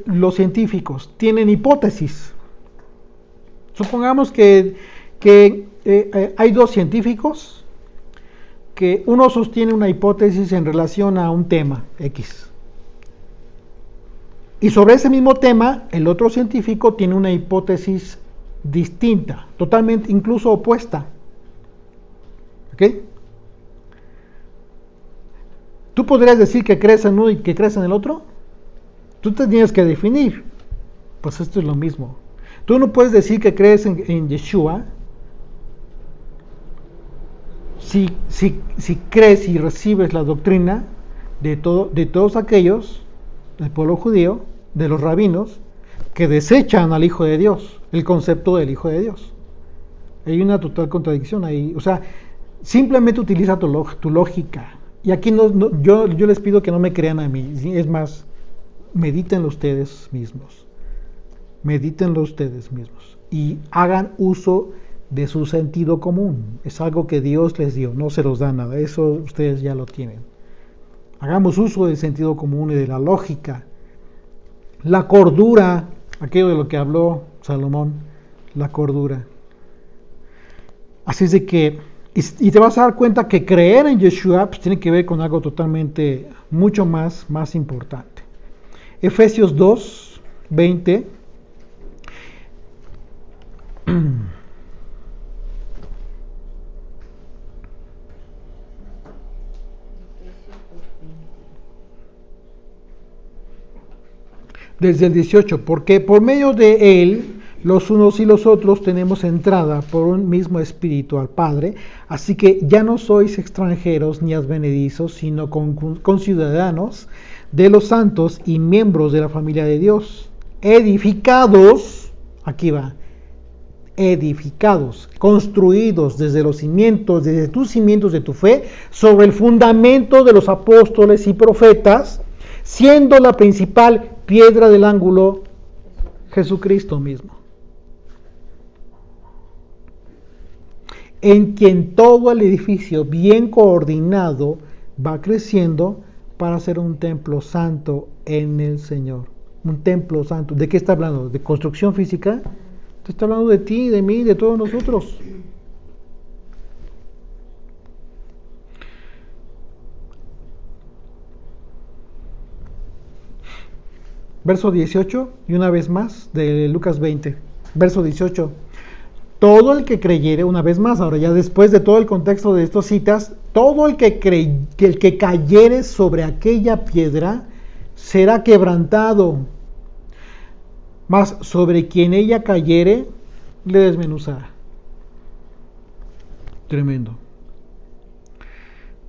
los científicos tienen hipótesis. Supongamos que hay dos científicos, que uno sostiene una hipótesis en relación a un tema X, Y sobre ese mismo tema, el otro científico tiene una hipótesis distinta, totalmente, incluso opuesta. ¿Ok? ¿Tú podrías decir que crees en uno y que crees en el otro? Tú te tienes que definir. Pues esto es lo mismo. Tú no puedes decir que crees en Yeshua si crees y recibes la doctrina de todos aquellos, del pueblo judío, de los rabinos, que desechan al Hijo de Dios, el concepto del Hijo de Dios. Hay una total contradicción ahí. O sea, simplemente utiliza tu lógica. Y aquí yo les pido que no me crean a mí. Es más, medítenlo ustedes mismos. Medítenlo ustedes mismos. Y hagan uso de su sentido común. Es algo que Dios les dio, no se los da nada. Eso ustedes ya lo tienen. Hagamos uso del sentido común y de la lógica. La cordura, aquello de lo que habló Salomón, la cordura. Así es de que, y te vas a dar cuenta que creer en Yeshua pues, tiene que ver con algo totalmente, mucho más importante. Efesios 2, 20. Desde el 18, porque por medio de él, los unos y los otros tenemos entrada por un mismo espíritu al Padre, así que ya no sois extranjeros ni advenedizos, sino conciudadanos de los santos y miembros de la familia de Dios, edificados, aquí va, edificados, construidos desde los cimientos, desde tus cimientos de tu fe, sobre el fundamento de los apóstoles y profetas, siendo la principal piedra del ángulo Jesucristo mismo, en quien todo el edificio bien coordinado va creciendo para ser un templo santo en el Señor. Un templo santo. ¿De qué está hablando? ¿De construcción física? Te está hablando de ti, de mí, de todos nosotros. Verso 18, y una vez más, de Lucas 20. Verso 18. Todo el que creyere, una vez más, ahora ya después de todo el contexto de estas citas, todo el que cayere sobre aquella piedra será quebrantado, mas sobre quien ella cayere le desmenuzará. Tremendo.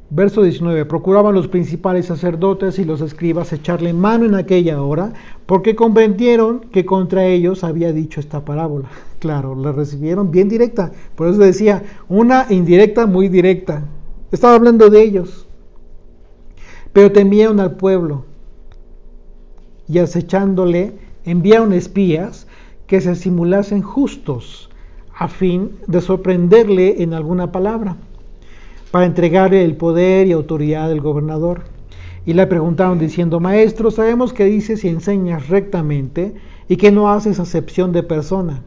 Verso 19. Procuraban los principales sacerdotes y los escribas echarle mano en aquella hora, porque comprendieron que contra ellos había dicho esta parábola. Claro, la recibieron bien directa. Por eso decía, una indirecta muy directa. Estaba hablando de ellos. Pero temieron al pueblo, y acechándole enviaron espías que se simulasen justos, a fin de sorprenderle en alguna palabra, para entregarle el poder y autoridad del gobernador. Y le preguntaron diciendo: Maestro, sabemos que dices y enseñas rectamente, y que no haces acepción de persona,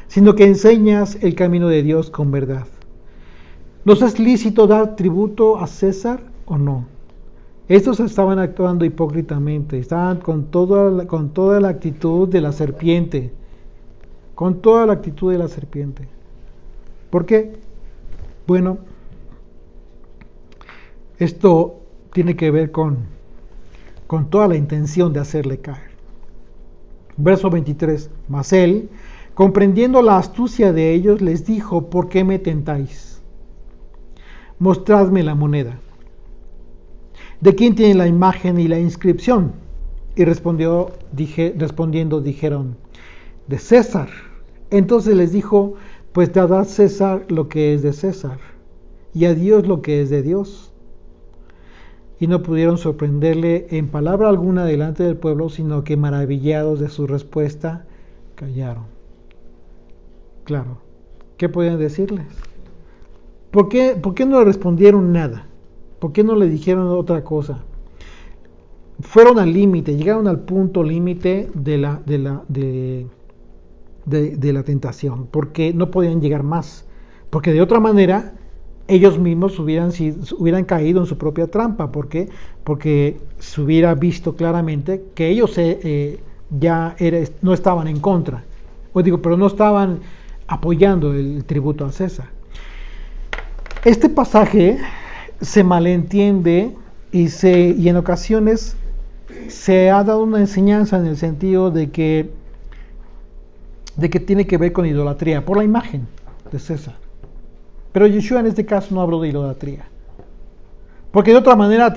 sino que enseñas el camino de Dios con verdad. ¿Nos es lícito dar tributo a César o no? Estos estaban actuando hipócritamente, estaban con toda la actitud de la serpiente, con toda la actitud de la serpiente. ¿Por qué? Bueno, esto tiene que ver con toda la intención de hacerle caer. Verso 23. Mas él, comprendiendo la astucia de ellos, les dijo: ¿por qué me tentáis? Mostradme la moneda. ¿De quién tiene la imagen y la inscripción? Y respondiendo dijeron: de César. Entonces les dijo: pues dad a César lo que es de César, y a Dios lo que es de Dios. Y no pudieron sorprenderle en palabra alguna delante del pueblo, sino que maravillados de su respuesta, callaron. Claro, ¿qué podían decirles? ¿Por qué no le respondieron nada? ¿Por qué no le dijeron otra cosa? Fueron al límite, llegaron al punto límite de la tentación, porque no podían llegar más. Porque de otra manera, ellos mismos hubieran caído en su propia trampa. ¿Por qué? Porque se hubiera visto claramente que ellos no estaban en contra, pero no estaban apoyando el tributo a César. Este pasaje se malentiende y en ocasiones se ha dado una enseñanza en el sentido de que tiene que ver con idolatría por la imagen de César. Pero Yeshua en este caso no habló de idolatría. Porque de otra manera a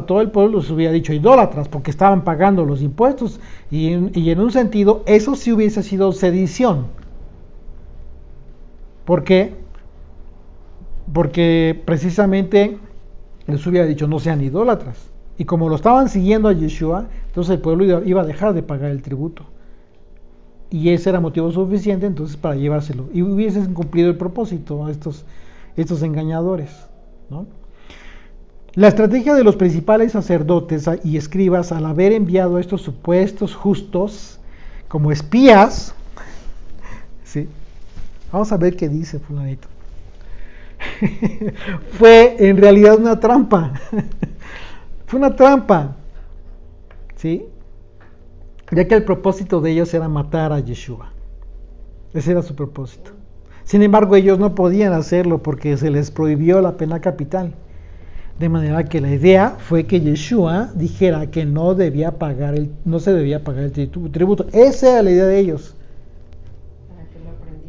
todo el pueblo les hubiera dicho idólatras, porque estaban pagando los impuestos y en un sentido eso sí hubiese sido sedición. ¿Por qué? Porque precisamente les hubiera dicho no sean idólatras. Y como lo estaban siguiendo a Yeshua, entonces el pueblo iba a dejar de pagar el tributo. Y ese era motivo suficiente entonces para llevárselo. Y hubiesen cumplido el propósito a estos engañadores, ¿no? La estrategia de los principales sacerdotes y escribas al haber enviado a estos supuestos justos como espías, ¿sí? Vamos a ver qué dice fulanito. Fue en realidad una trampa. Fue una trampa, ¿sí? Ya que el propósito de ellos era matar a Yeshua. Ese era su propósito. Sin embargo, ellos no podían hacerlo porque se les prohibió la pena capital. De manera que la idea fue que Yeshua dijera que no se debía pagar el tributo. Esa era la idea de ellos.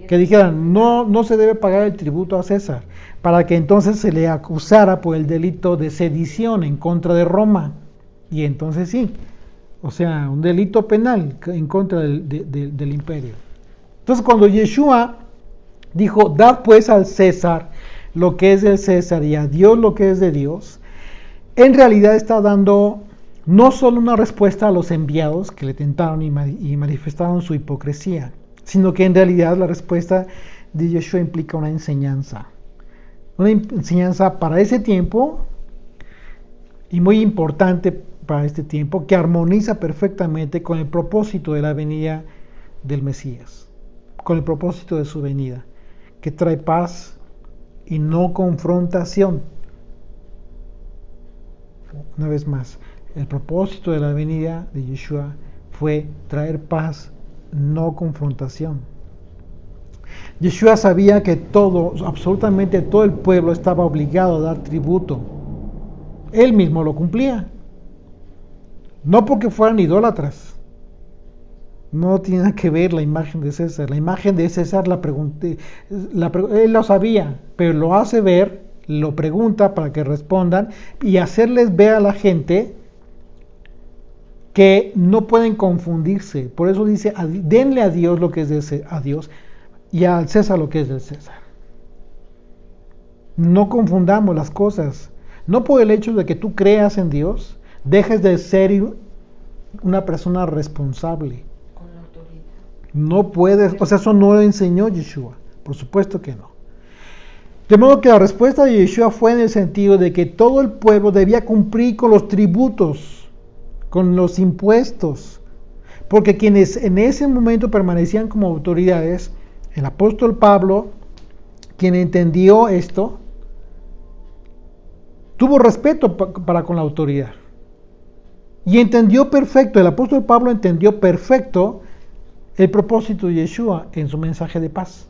Que dijeran, no se debe pagar el tributo a César, para que entonces se le acusara por el delito de sedición en contra de Roma. Y entonces sí, o sea, un delito penal en contra del imperio. Entonces cuando Yeshua dijo, dad pues al César lo que es del César y a Dios lo que es de Dios, en realidad está dando no solo una respuesta a los enviados que le tentaron y manifestaron su hipocresía, sino que en realidad la respuesta de Yeshua implica una enseñanza para ese tiempo y muy importante para este tiempo, que armoniza perfectamente con el propósito de la venida del Mesías, con el propósito de su venida, que trae paz y no confrontación. Una vez más, el propósito de la venida de Yeshua fue traer paz, no confrontación. Yeshua sabía que absolutamente todo el pueblo estaba obligado a dar tributo. Él mismo lo cumplía. No porque fueran idólatras. No tiene nada que ver la imagen de César. La imagen de César él lo sabía, pero lo hace ver, lo pregunta para que respondan y hacerles ver a la gente que no pueden confundirse. Por eso dice, denle a Dios lo que es de Dios y al César lo que es del César. No confundamos las cosas. No por el hecho de que tú creas en Dios, dejes de ser una persona responsable. Con la autoridad. No puedes, eso no lo enseñó Yeshua, por supuesto que no. De modo que la respuesta de Yeshua fue en el sentido de que todo el pueblo debía cumplir con los tributos, con los impuestos, porque quienes en ese momento permanecían como autoridades, el apóstol Pablo, quien entendió esto, tuvo respeto para con la autoridad. Y entendió perfecto, el apóstol Pablo entendió perfecto el propósito de Yeshua en su mensaje de paz.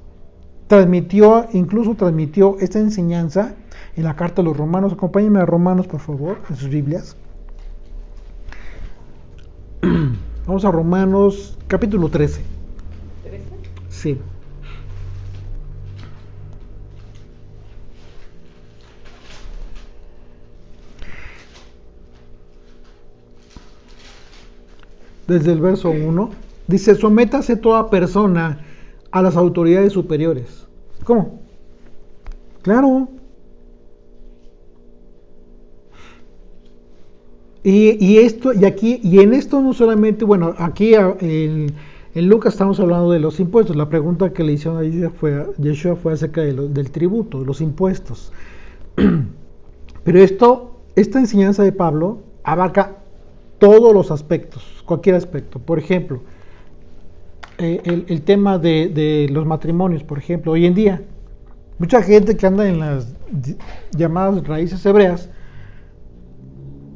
Incluso transmitió esta enseñanza en la carta a los romanos. Acompáñenme a Romanos, por favor, en sus Biblias. Vamos a Romanos, capítulo 13. ¿13? Sí. Desde el verso 1, dice, sométase toda persona a las autoridades superiores. ¿Cómo? Claro. Y en esto no solamente, aquí en Lucas estamos hablando de los impuestos. La pregunta que le hicieron a Yeshua fue acerca del tributo, de los impuestos. Pero esta enseñanza de Pablo abarca todos los aspectos, cualquier aspecto. Por ejemplo, el tema de los matrimonios, por ejemplo, hoy en día, Mucha gente que anda en las llamadas raíces hebreas,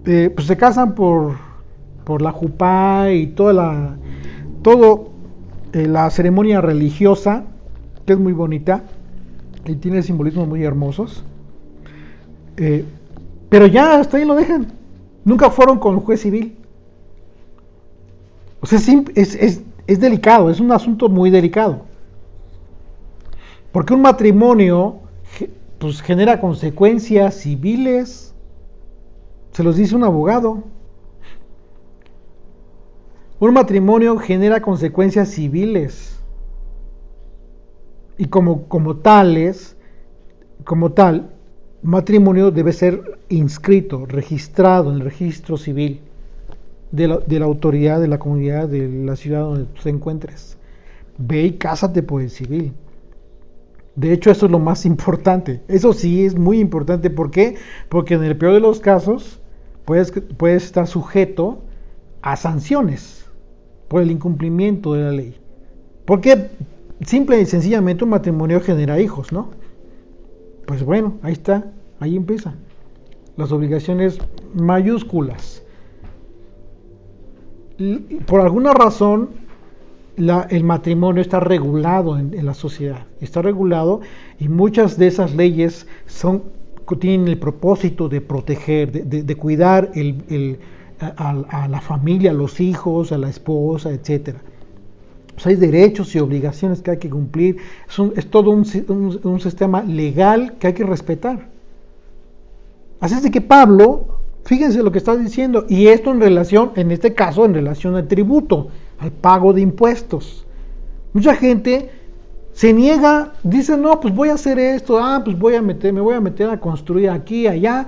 pues se casan por la jupá y todo la ceremonia religiosa, que es muy bonita y tiene simbolismos muy hermosos, pero ya hasta ahí lo dejan. Nunca fueron con el juez civil. O sea, es delicado, es un asunto muy delicado. Porque un matrimonio pues genera consecuencias civiles. Se los dice un abogado. Un matrimonio genera consecuencias civiles. Y como tal, matrimonio debe ser inscrito, registrado en el registro civil de la autoridad, de la comunidad, de la ciudad donde tú te encuentres. Ve y cásate por el civil. De hecho, eso es lo más importante. Eso sí es muy importante. ¿Por qué? Porque en el peor de los casos puedes estar sujeto a sanciones por el incumplimiento de la ley. Porque simple y sencillamente un matrimonio genera hijos, ¿no? Pues bueno, ahí está, ahí empieza. Las obligaciones mayúsculas. Por alguna razón, el matrimonio está regulado en la sociedad, está regulado, y muchas de esas leyes tienen el propósito de proteger, de cuidar a la familia, a los hijos, a la esposa, etcétera. Pues hay derechos y obligaciones que hay que cumplir. Es todo un sistema legal que hay que respetar. Así es de que Pablo, fíjense lo que está diciendo, y esto en este caso, en relación al tributo, al pago de impuestos. Mucha gente se niega, dice, no, pues voy a hacer esto, pues me voy a meter a construir aquí, allá,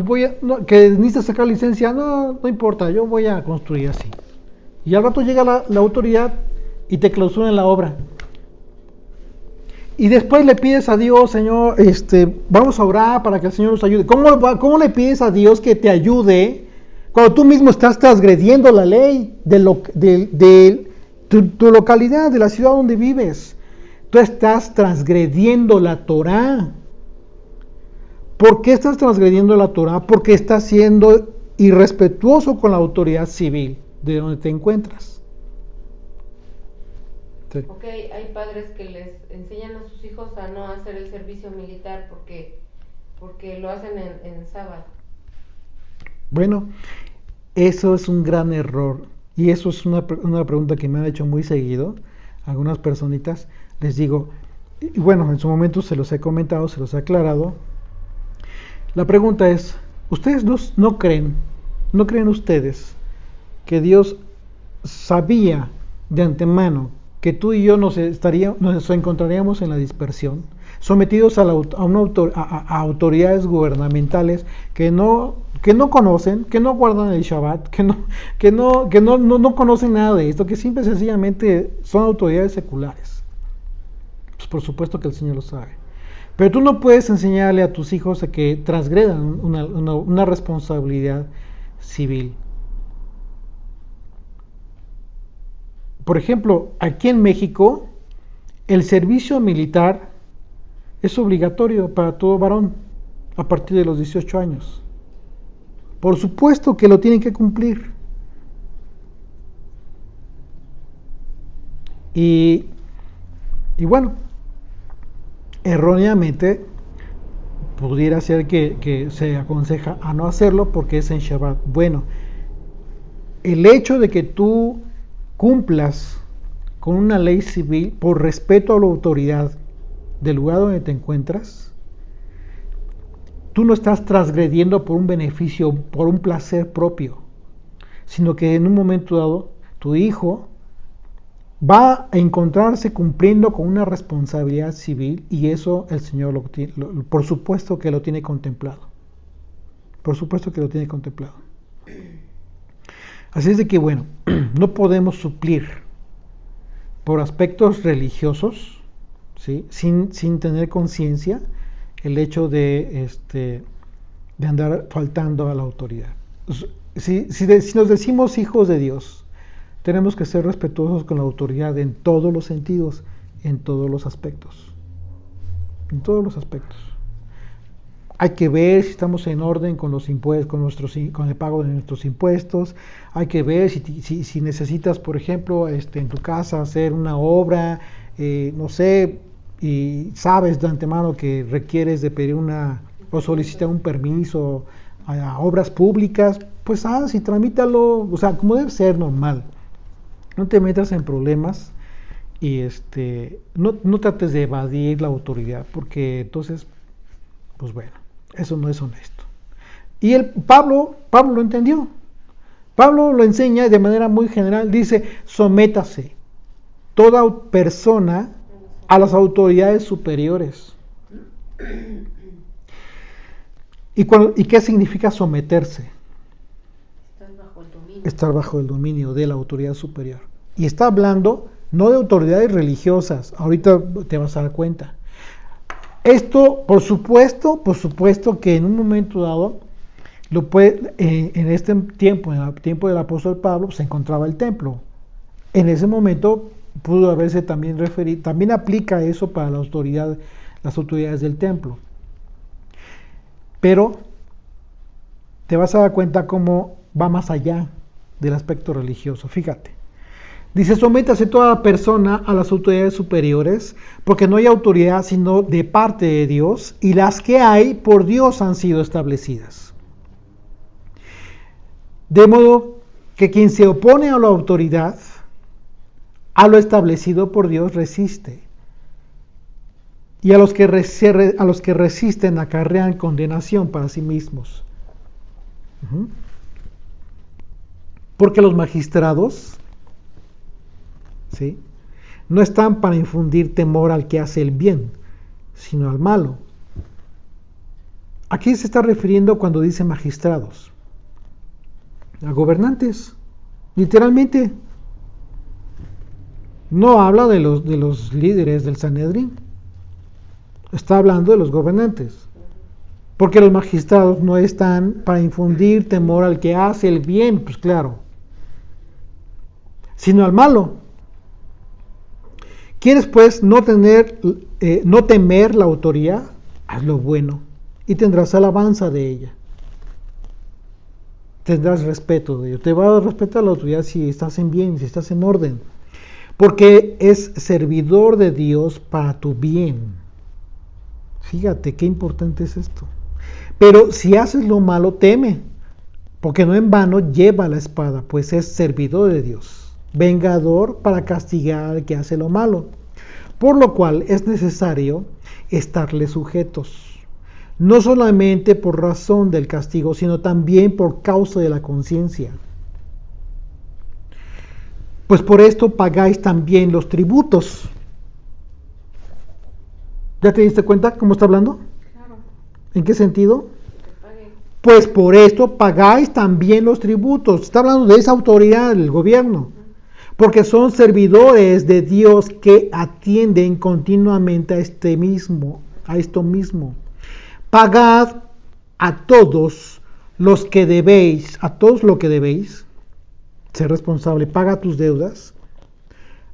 pues que necesitas sacar licencia, no importa, yo voy a construir así. Y al rato llega la autoridad y te clausuran la obra. Y después le pides a Dios, Señor, vamos a orar para que el Señor nos ayude. ¿Cómo le pides a Dios que te ayude cuando tú mismo estás transgrediendo la ley de tu localidad, de la ciudad donde vives? Tú estás transgrediendo la Torá. ¿Por qué estás transgrediendo la Torá? Porque estás siendo irrespetuoso con la autoridad civil de donde te encuentras. Sí. Ok, hay padres que les enseñan a sus hijos a no hacer el servicio militar porque lo hacen en sábado. Bueno, eso es un gran error, y eso es una pregunta que me han hecho muy seguido algunas personitas. Les digo, y bueno, en su momento se los he comentado, se los he aclarado. La pregunta es, ¿ustedes no creen ustedes que Dios sabía de antemano que tú y yo nos encontraríamos en la dispersión, sometidos a autoridades gubernamentales que no conocen, que no guardan el Shabbat, que no conocen nada de esto, que simple y sencillamente son autoridades seculares? Pues por supuesto que el Señor lo sabe. Pero tú no puedes enseñarle a tus hijos a que transgredan una responsabilidad civil. Por ejemplo, aquí en México, el servicio militar es obligatorio para todo varón a partir de los 18 años. Por supuesto que lo tienen que cumplir. Y bueno, erróneamente pudiera ser que se aconseja a no hacerlo porque es en Shabbat. Bueno, el hecho de que tú cumplas con una ley civil por respeto a la autoridad del lugar donde te encuentras, tú no estás transgrediendo por un beneficio, por un placer propio, sino que en un momento dado tu hijo va a encontrarse cumpliendo con una responsabilidad civil, y eso el Señor por supuesto que lo tiene contemplado. Por supuesto que lo tiene contemplado. Así es de que, bueno, no podemos suplir por aspectos religiosos, ¿sí? sin tener conciencia, el hecho de andar faltando a la autoridad. Si nos decimos hijos de Dios, tenemos que ser respetuosos con la autoridad en todos los sentidos, en todos los aspectos. en todos los aspectos. Hay que ver si estamos en orden con los impuestos, con el pago de nuestros impuestos. Hay que ver si necesitas, por ejemplo, en tu casa hacer una obra, no sé, y sabes de antemano que requieres de pedir o solicitar un permiso a obras públicas, pues y tramítalo, o sea, como debe ser normal. No te metas en problemas y no trates de evadir la autoridad, porque entonces, pues bueno, eso no es honesto. Y Pablo lo entendió. Pablo lo enseña de manera muy general, dice, sométase toda persona a las autoridades superiores. ¿Y qué significa someterse? Estar bajo el dominio de la autoridad superior. Y está hablando no de autoridades religiosas, ahorita te vas a dar cuenta. Esto, por supuesto que en un momento dado, en este tiempo, en el tiempo del apóstol Pablo, se encontraba el templo. En ese momento pudo haberse también referido, también aplica eso para las autoridades del templo. Pero te vas a dar cuenta cómo va más allá del aspecto religioso. Fíjate. Dice, sométase toda persona a las autoridades superiores, porque no hay autoridad sino de parte de Dios, y las que hay por Dios han sido establecidas. De modo que quien se opone a la autoridad, a lo establecido por Dios, resiste. Y a los que resisten acarrean condenación para sí mismos. Porque los magistrados, ¿sí?, no están para infundir temor al que hace el bien, sino al malo. Aquí se está refiriendo cuando dice magistrados, a gobernantes, literalmente. No habla de los líderes del Sanedrín, está hablando de los gobernantes. Porque los magistrados no están para infundir temor al que hace el bien, pues claro, sino al malo. ¿Quieres pues no temer la autoridad? Haz lo bueno y tendrás alabanza de ella. Tendrás respeto de ella. Te va a respetar la autoridad si estás en bien, si estás en orden. Porque es servidor de Dios para tu bien. Fíjate qué importante es esto. Pero si haces lo malo, teme, porque no en vano lleva la espada, pues es servidor de Dios, vengador para castigar al que hace lo malo. Por lo cual es necesario estarle sujetos, no solamente por razón del castigo, sino también por causa de la conciencia. Pues por esto pagáis también los tributos. ¿Ya te diste cuenta cómo está hablando? Claro. ¿En qué sentido? Pues por esto pagáis también los tributos. Está hablando de esa autoridad del gobierno. Porque son servidores de Dios que atienden continuamente a esto mismo. Pagad a todos lo que debéis. Ser responsable, paga tus deudas.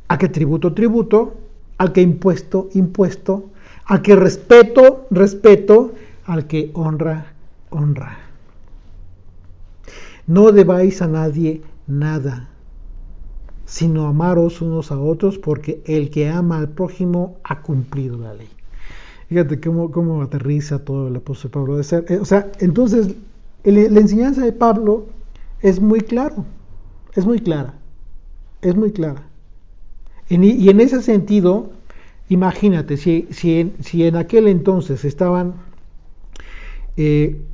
A que tributo, al que impuesto, al que respeto, al que honra. No debáis a nadie nada, sino amaros unos a otros, porque el que ama al prójimo ha cumplido la ley. Fíjate cómo aterriza todo el apóstol Pablo. Entonces, la enseñanza de Pablo es muy clara. Y en ese sentido, imagínate, si en aquel entonces estaban en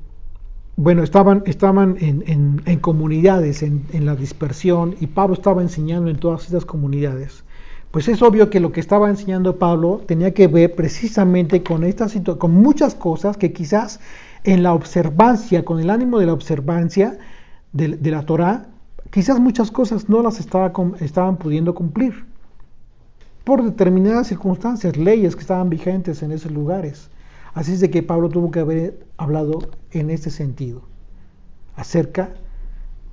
comunidades, en la dispersión, y Pablo estaba enseñando en todas estas comunidades, pues es obvio que lo que estaba enseñando Pablo tenía que ver precisamente con con muchas cosas que quizás en la observancia, con el ánimo de la observancia de la Torá, quizás muchas cosas no las estaban pudiendo cumplir por determinadas circunstancias, leyes que estaban vigentes en esos lugares. Así es de que Pablo tuvo que haber hablado en este sentido, acerca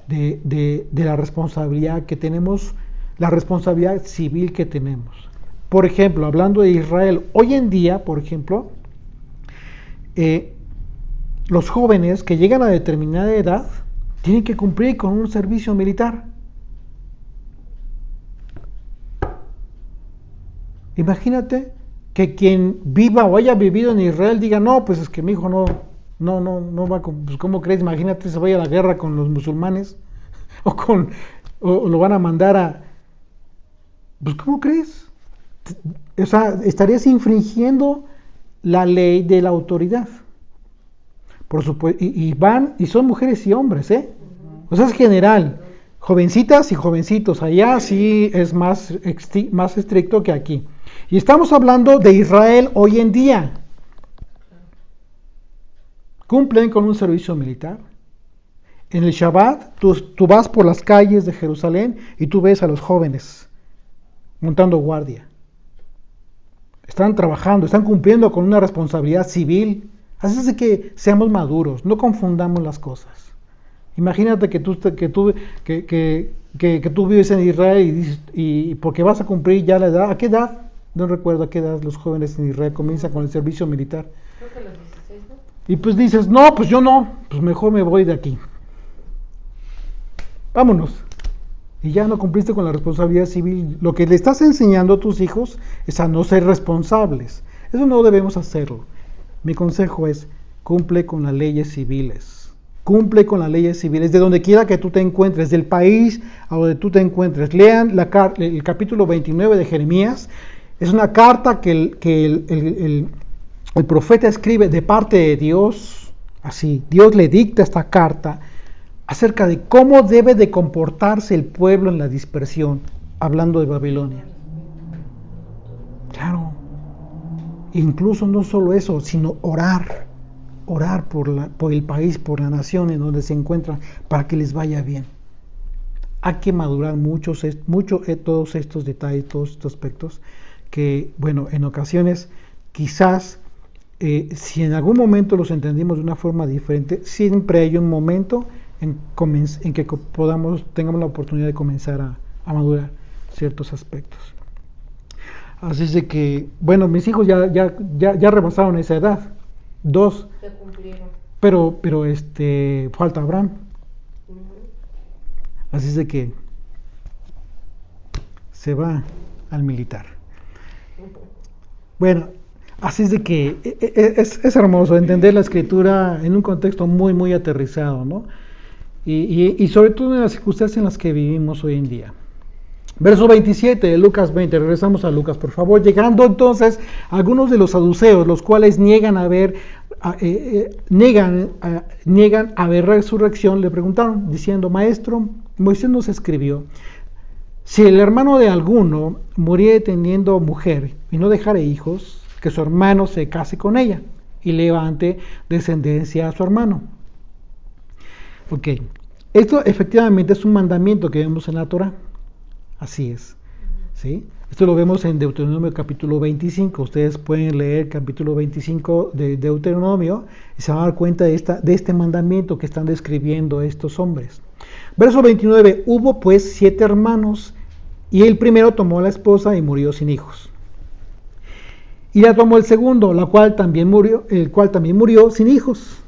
de la responsabilidad que tenemos, la responsabilidad civil que tenemos. Por ejemplo, hablando de Israel, hoy en día, por ejemplo, los jóvenes que llegan a determinada edad tienen que cumplir con un servicio militar. Imagínate que quien viva o haya vivido en Israel diga, no, pues es que mi hijo no va con, pues ¿cómo crees? Imagínate se vaya a la guerra con los musulmanes o lo van a mandar a, pues ¿cómo crees? O sea, estarías infringiendo la ley de la autoridad. Por supuesto, y son mujeres y hombres, o sea, es general, jovencitas y jovencitos, allá sí es más estricto que aquí. Y estamos hablando de Israel hoy en día. Cumplen con un servicio militar. En el Shabbat, tú vas por las calles de Jerusalén y tú ves a los jóvenes montando guardia. Están trabajando, están cumpliendo con una responsabilidad civil. Así es de que seamos maduros, no confundamos las cosas. Imagínate que tú vives en Israel y porque vas a cumplir ya la edad. ¿A qué edad? No recuerdo a qué edad los jóvenes en Israel comienzan con el servicio militar. Creo que los 16, ¿no? Y pues dices, no, pues yo no, pues mejor me voy de aquí. Vámonos. Y ya no cumpliste con la responsabilidad civil. Lo que le estás enseñando a tus hijos es a no ser responsables. Eso no debemos hacerlo. Mi consejo es, cumple con las leyes civiles. Cumple con las leyes civiles de donde quiera que tú te encuentres, del país a donde tú te encuentres. Lean el capítulo 29 de Jeremías. Es una carta que el profeta escribe de parte de Dios. Así, Dios le dicta esta carta acerca de cómo debe de comportarse el pueblo en la dispersión, hablando de Babilonia. Claro. Incluso no solo eso, sino orar por el país, por la nación en donde se encuentran, para que les vaya bien. Hay que madurar mucho todos estos detalles, todos estos aspectos, que, bueno, en ocasiones, quizás, si en algún momento los entendimos de una forma diferente, siempre hay un momento en que tengamos la oportunidad de comenzar a madurar ciertos aspectos. Así es de que, bueno, mis hijos ya rebasaron esa edad, 2. Se cumplieron. Pero falta Abraham. Uh-huh. Así es de que se va al militar. Bueno, así es de que es hermoso entender la escritura en un contexto muy, muy aterrizado, ¿no? Y sobre todo en las circunstancias en las que vivimos hoy en día. Verso 27 de Lucas 20, regresamos a Lucas, por favor. Llegando entonces algunos de los saduceos, los cuales niegan haber resurrección, le preguntaron, diciendo, Maestro, Moisés nos escribió, si el hermano de alguno muriere teniendo mujer y no dejare hijos, que su hermano se case con ella y levante descendencia a su hermano. Ok, esto efectivamente es un mandamiento que vemos en la Torah. Así es, ¿sí? Esto lo vemos en Deuteronomio capítulo 25. Ustedes pueden leer capítulo 25 de Deuteronomio y se van a dar cuenta de este mandamiento que están describiendo estos hombres. Verso 29, hubo pues 7 hermanos y el primero tomó a la esposa y murió sin hijos. Y la tomó el segundo, el cual también murió sin hijos.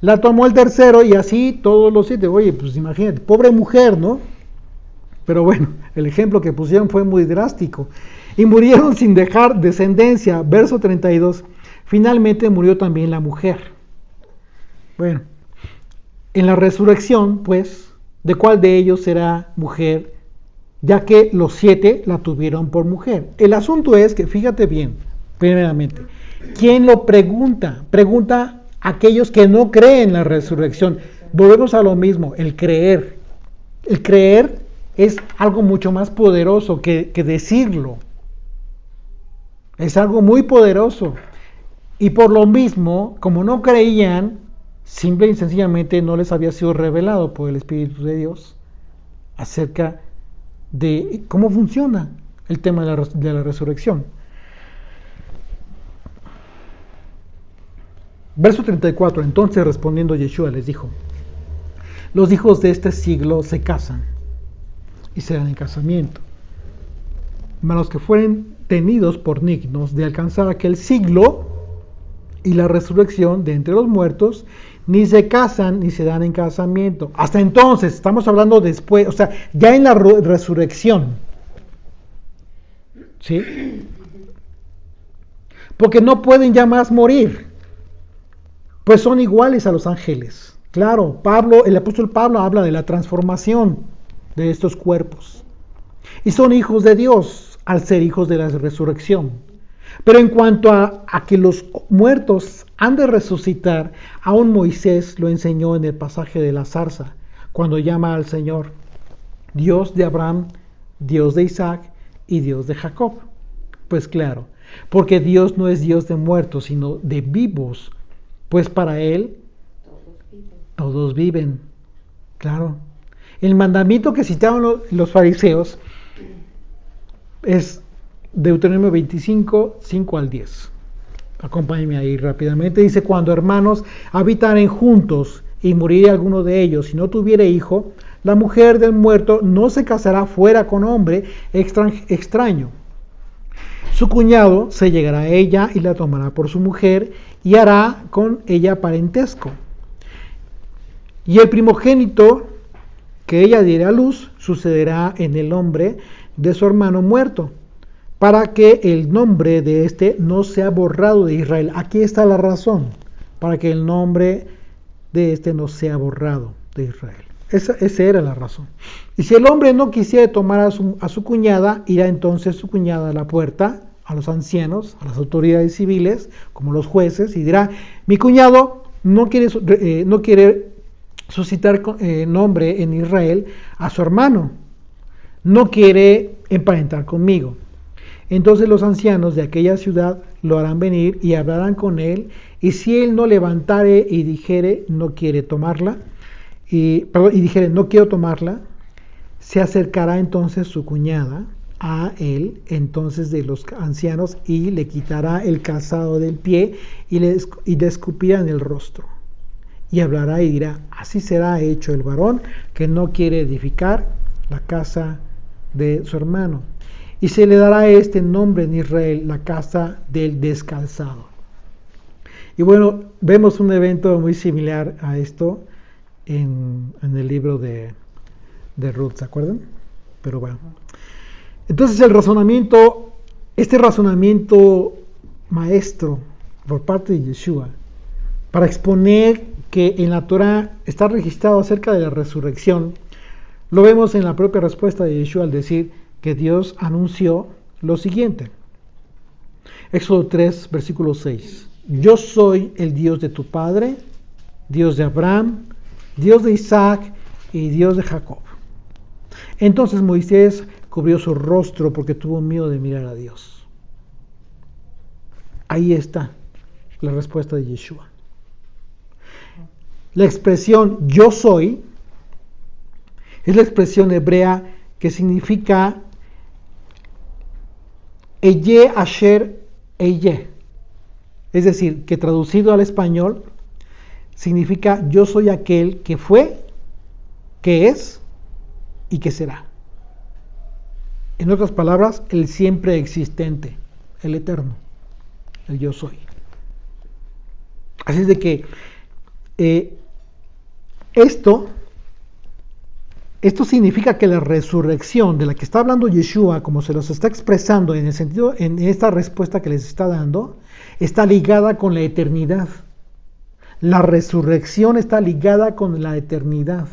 La tomó el tercero y así todos los 7. Oye, pues imagínate, pobre mujer, ¿no? Pero bueno, el ejemplo que pusieron fue muy drástico. Y murieron sin dejar descendencia. Verso 32. Finalmente murió también la mujer. Bueno, en la resurrección, pues, ¿de cuál de ellos será mujer? Ya que los 7 la tuvieron por mujer. El asunto es que, fíjate bien, primeramente, ¿quién lo pregunta? Pregunta a aquellos que no creen en la resurrección. Volvemos a lo mismo, el creer. El creer es algo mucho más poderoso que decirlo. Es algo muy poderoso. Y por lo mismo, como no creían, simple y sencillamente no les había sido revelado por el Espíritu de Dios acerca de cómo funciona el tema de la resurrección. Verso 34. Entonces respondiendo Yeshua les dijo, los hijos de este siglo se casan y se dan en casamiento, mas los que fueren tenidos por dignos de alcanzar aquel siglo y la resurrección de entre los muertos, ni se casan ni se dan en casamiento. Hasta entonces, estamos hablando después, o sea, ya en la resurrección. ¿Sí? Porque no pueden ya más morir, pues son iguales a los ángeles. Claro, el apóstol Pablo habla de la transformación de estos cuerpos. Y son hijos de Dios al ser hijos de la resurrección. Pero en cuanto a que los muertos han de resucitar, aún Moisés lo enseñó en el pasaje de la zarza, cuando llama al Señor Dios de Abraham, Dios de Isaac y Dios de Jacob. Pues claro, porque Dios no es Dios de muertos, sino de vivos, pues para Él todos viven. Claro. El mandamiento que citaron los fariseos es Deuteronomio 25, 5 al 10. Acompáñenme ahí rápidamente. Dice, cuando hermanos habitaren juntos y muriere alguno de ellos y no tuviere hijo, la mujer del muerto no se casará fuera con hombre extraño. Su cuñado se llegará a ella y la tomará por su mujer y hará con ella parentesco. Y el primogénito que ella diera a luz sucederá en el nombre de su hermano muerto, para que el nombre de éste no sea borrado de Israel. Aquí está la razón, para que el nombre de éste no sea borrado de Israel. Esa era la razón. Y si el hombre no quisiera tomar a su cuñada, irá entonces su cuñada a la puerta, a los ancianos, a las autoridades civiles, como los jueces, y dirá, mi cuñado no quiere suscitar nombre en Israel a su hermano, no quiere emparentar conmigo. Entonces los ancianos de aquella ciudad lo harán venir y hablarán con él, y si él no levantare y dijere no quiero tomarla, se acercará entonces su cuñada a él, entonces de los ancianos, y le quitará el calzado del pie y le escupirá en el rostro. Y hablará y dirá, así será hecho el varón que no quiere edificar la casa de su hermano. Y se le dará este nombre en Israel, la casa del descalzado. Y bueno, vemos un evento muy similar a esto en el libro de Ruth, ¿se acuerdan? Pero bueno. Entonces este razonamiento maestro por parte de Yeshua, para exponer que en la Torah está registrado acerca de la resurrección, lo vemos en la propia respuesta de Yeshua al decir que Dios anunció lo siguiente. Éxodo 3, versículo 6. Yo soy el Dios de tu padre, Dios de Abraham, Dios de Isaac y Dios de Jacob. Entonces Moisés cubrió su rostro porque tuvo miedo de mirar a Dios. Ahí está la respuesta de Yeshua. La expresión yo soy es la expresión hebrea que significa Eye Asher Eye. Es decir, que traducido al español significa yo soy aquel que fue, que es y que será. En otras palabras, el siempre existente, el eterno, el yo soy. Así es de que esto significa que la resurrección de la que está hablando Yeshua, como se los está expresando en el sentido, en esta respuesta que les está dando, está ligada con la eternidad. La resurrección está ligada con la eternidad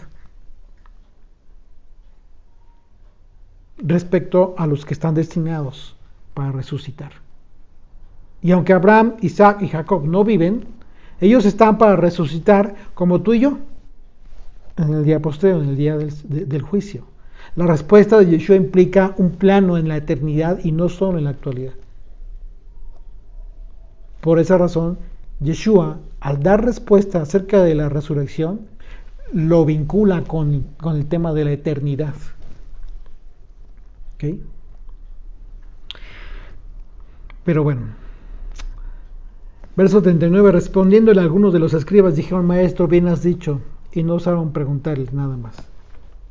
respecto a los que están destinados para resucitar. Y aunque Abraham, Isaac y Jacob no viven, ellos están para resucitar como tú y yo en el día posterior, en el día del juicio. La respuesta de Yeshua implica un plano en la eternidad y no solo en la actualidad. Por esa razón, Yeshua, al dar respuesta acerca de la resurrección, lo vincula con el tema de la eternidad. ¿Ok? Pero bueno. Verso 39. Respondiéndole a algunos de los escribas, dijeron, maestro, bien has dicho, y no osaron preguntarle nada más.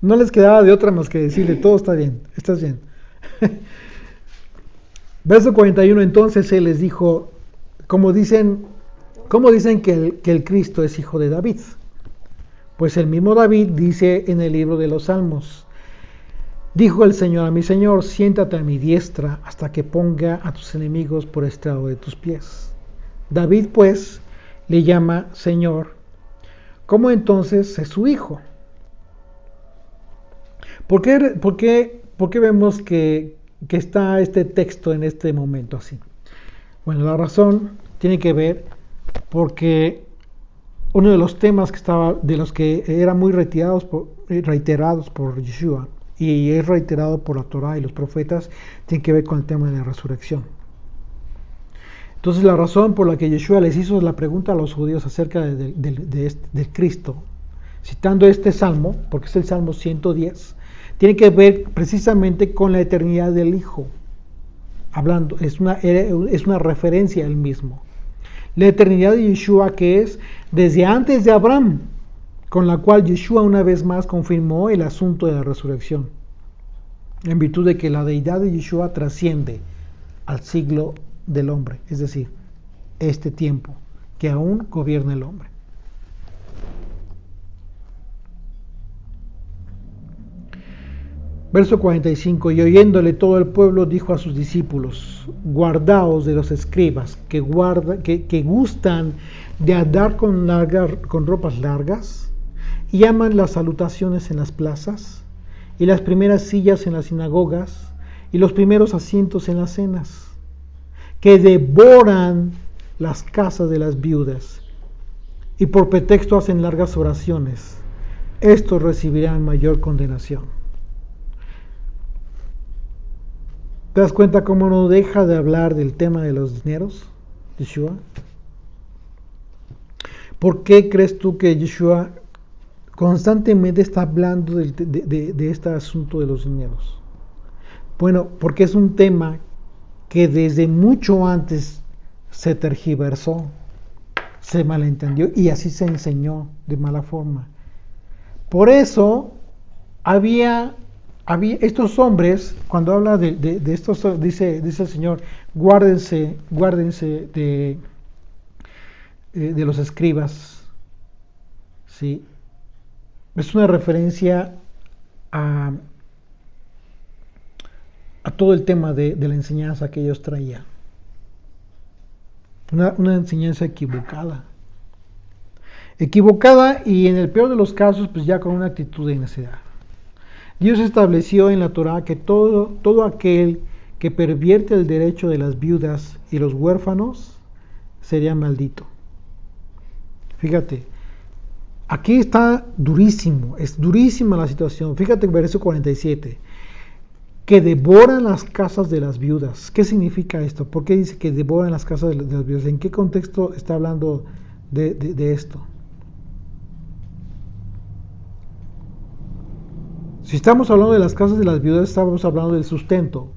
No les quedaba de otra más que decirle, todo está bien, estás bien. Verso 41. Entonces él les dijo, como dicen ¿Cómo dicen que el Cristo es hijo de David? Pues el mismo David dice en el libro de los Salmos: dijo el Señor a mi Señor, siéntate a mi diestra hasta que ponga a tus enemigos por estrado de tus pies. David pues le llama Señor. ¿Cómo entonces es su hijo? ¿Por qué vemos que está este texto en este momento así? Bueno, la razón tiene que ver porque uno de los temas de los que eran muy reiterados por Yeshua, y es reiterado por la Torah y los profetas, tiene que ver con el tema de la resurrección. Entonces la razón por la que Yeshua les hizo la pregunta a los judíos acerca de Cristo, citando este salmo, porque es el Salmo 110, tiene que ver precisamente con la eternidad del Hijo. Hablando, es una referencia al mismo. La eternidad de Yeshua, que es desde antes de Abraham, con la cual Yeshua una vez más confirmó el asunto de la resurrección, en virtud de que la deidad de Yeshua trasciende al siglo del hombre, es decir, este tiempo que aún gobierna el hombre. Verso 45, y oyéndole todo el pueblo dijo a sus discípulos: guardaos de los escribas que gustan de andar con ropas largas y aman las salutaciones en las plazas y las primeras sillas en las sinagogas y los primeros asientos en las cenas, que devoran las casas de las viudas y por pretexto hacen largas oraciones. Estos recibirán mayor condenación. ¿Te das cuenta cómo no deja de hablar del tema de los dineros, Yeshua? ¿Por qué crees tú que Yeshua constantemente está hablando de este asunto de los dineros? Bueno, porque es un tema que desde mucho antes se tergiversó, se malentendió y así se enseñó de mala forma. Por eso había estos hombres, cuando habla de estos, dice el Señor, guárdense de los escribas, ¿sí? Es una referencia a todo el tema de la enseñanza que ellos traían. Una enseñanza equivocada y en el peor de los casos, pues ya con una actitud de necedad. Dios estableció en la Torah que todo aquel que pervierte el derecho de las viudas y los huérfanos sería maldito. Fíjate, aquí está durísimo, es durísima la situación. Fíjate el verso 47, que devoran las casas de las viudas. ¿Qué significa esto? ¿Por qué dice que devoran las casas de las viudas? ¿En qué contexto está hablando de esto? Si estamos hablando de las casas de las viudas, estamos hablando del sustento.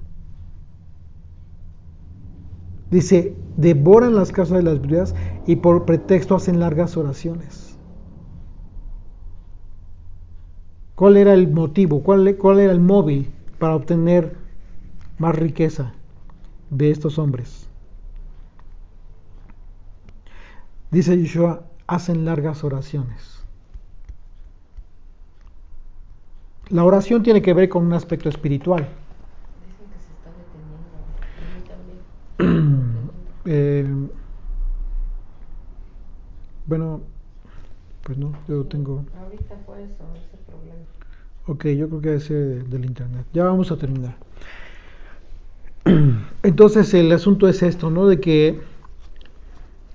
Dice, devoran las casas de las viudas y por pretexto hacen largas oraciones. ¿Cuál era el motivo? ¿Cuál era el móvil para obtener más riqueza de estos hombres? Dice Yeshua, hacen largas oraciones. La oración tiene que ver con un aspecto espiritual. Dicen que se está deteniendo. A mí también. Bueno, pues no, yo tengo... Ahorita fue eso, ese problema. Ok, yo creo que es del internet. Ya vamos a terminar. Entonces el asunto es esto, ¿no? De que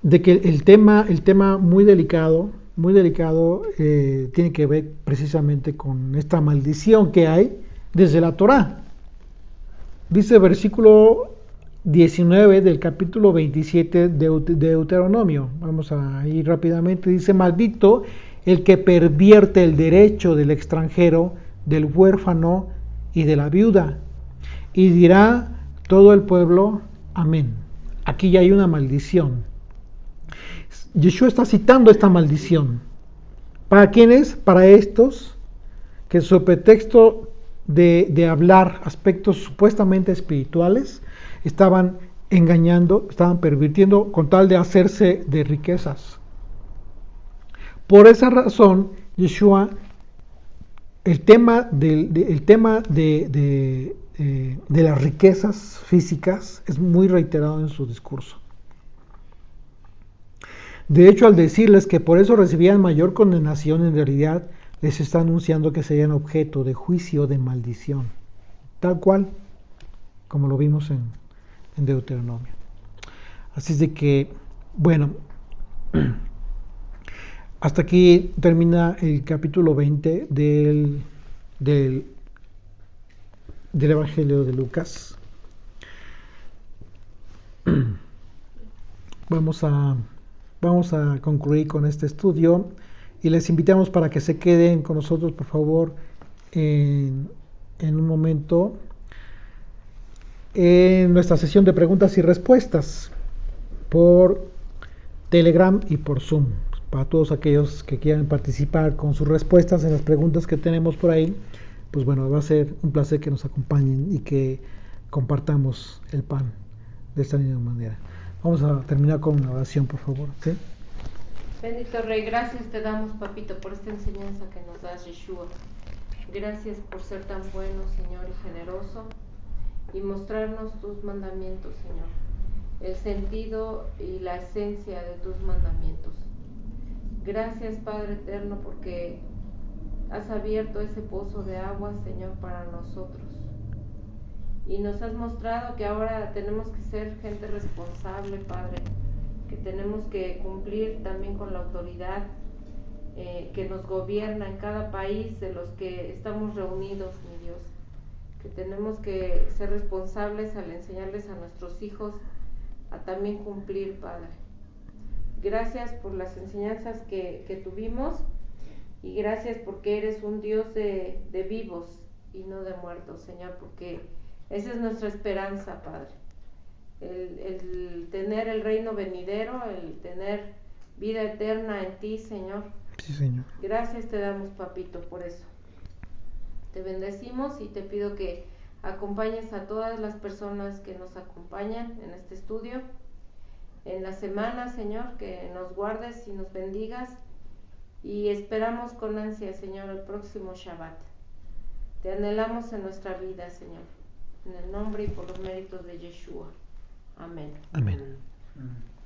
el tema muy delicado tiene que ver precisamente con esta maldición que hay desde la Torá. Dice el versículo 19 del capítulo 27 de Deuteronomio. Vamos a ir rápidamente. Dice: maldito el que pervierte el derecho del extranjero, del huérfano y de la viuda. Y dirá todo el pueblo, amén. Aquí ya hay una maldición. Yeshua está citando esta maldición. ¿Para quiénes? Para estos que su pretexto de hablar aspectos supuestamente espirituales estaban engañando, estaban pervirtiendo con tal de hacerse de riquezas. Por esa razón, Yeshua, el tema de las riquezas físicas es muy reiterado en su discurso. De hecho, al decirles que por eso recibían mayor condenación, en realidad les está anunciando que serían objeto de juicio, de maldición, tal cual como lo vimos en Deuteronomio. Así es de que, bueno, hasta aquí termina el capítulo 20 del Evangelio de Lucas. Vamos a concluir con este estudio y les invitamos para que se queden con nosotros, por favor, en un momento en nuestra sesión de preguntas y respuestas por Telegram y por Zoom. Para todos aquellos que quieran participar con sus respuestas en las preguntas que tenemos por ahí, pues bueno, va a ser un placer que nos acompañen y que compartamos el pan de esta misma manera. Vamos a terminar con una oración, por favor. ¿Sí? Bendito Rey, gracias te damos, papito, por esta enseñanza que nos das, Yeshua. Gracias por ser tan bueno, Señor, y generoso, y mostrarnos tus mandamientos, Señor, el sentido y la esencia de tus mandamientos. Gracias, Padre eterno, porque has abierto ese pozo de agua, Señor, para nosotros. Y nos has mostrado que ahora tenemos que ser gente responsable, Padre, que tenemos que cumplir también con la autoridad que nos gobierna en cada país de los que estamos reunidos, mi Dios. Que tenemos que ser responsables al enseñarles a nuestros hijos a también cumplir, Padre. Gracias por las enseñanzas que tuvimos, y gracias porque eres un Dios de vivos y no de muertos, Señor, porque esa es nuestra esperanza, Padre. El tener el reino venidero, el tener vida eterna en ti, Señor. Sí, Señor. Gracias te damos, papito, por eso. Te bendecimos y te pido que acompañes a todas las personas que nos acompañan en este estudio. En la semana, Señor, que nos guardes y nos bendigas, y esperamos con ansia, Señor, el próximo Shabbat. Te anhelamos en nuestra vida, Señor, en el nombre y por los méritos de Yeshua. Amén. Amén. Amén.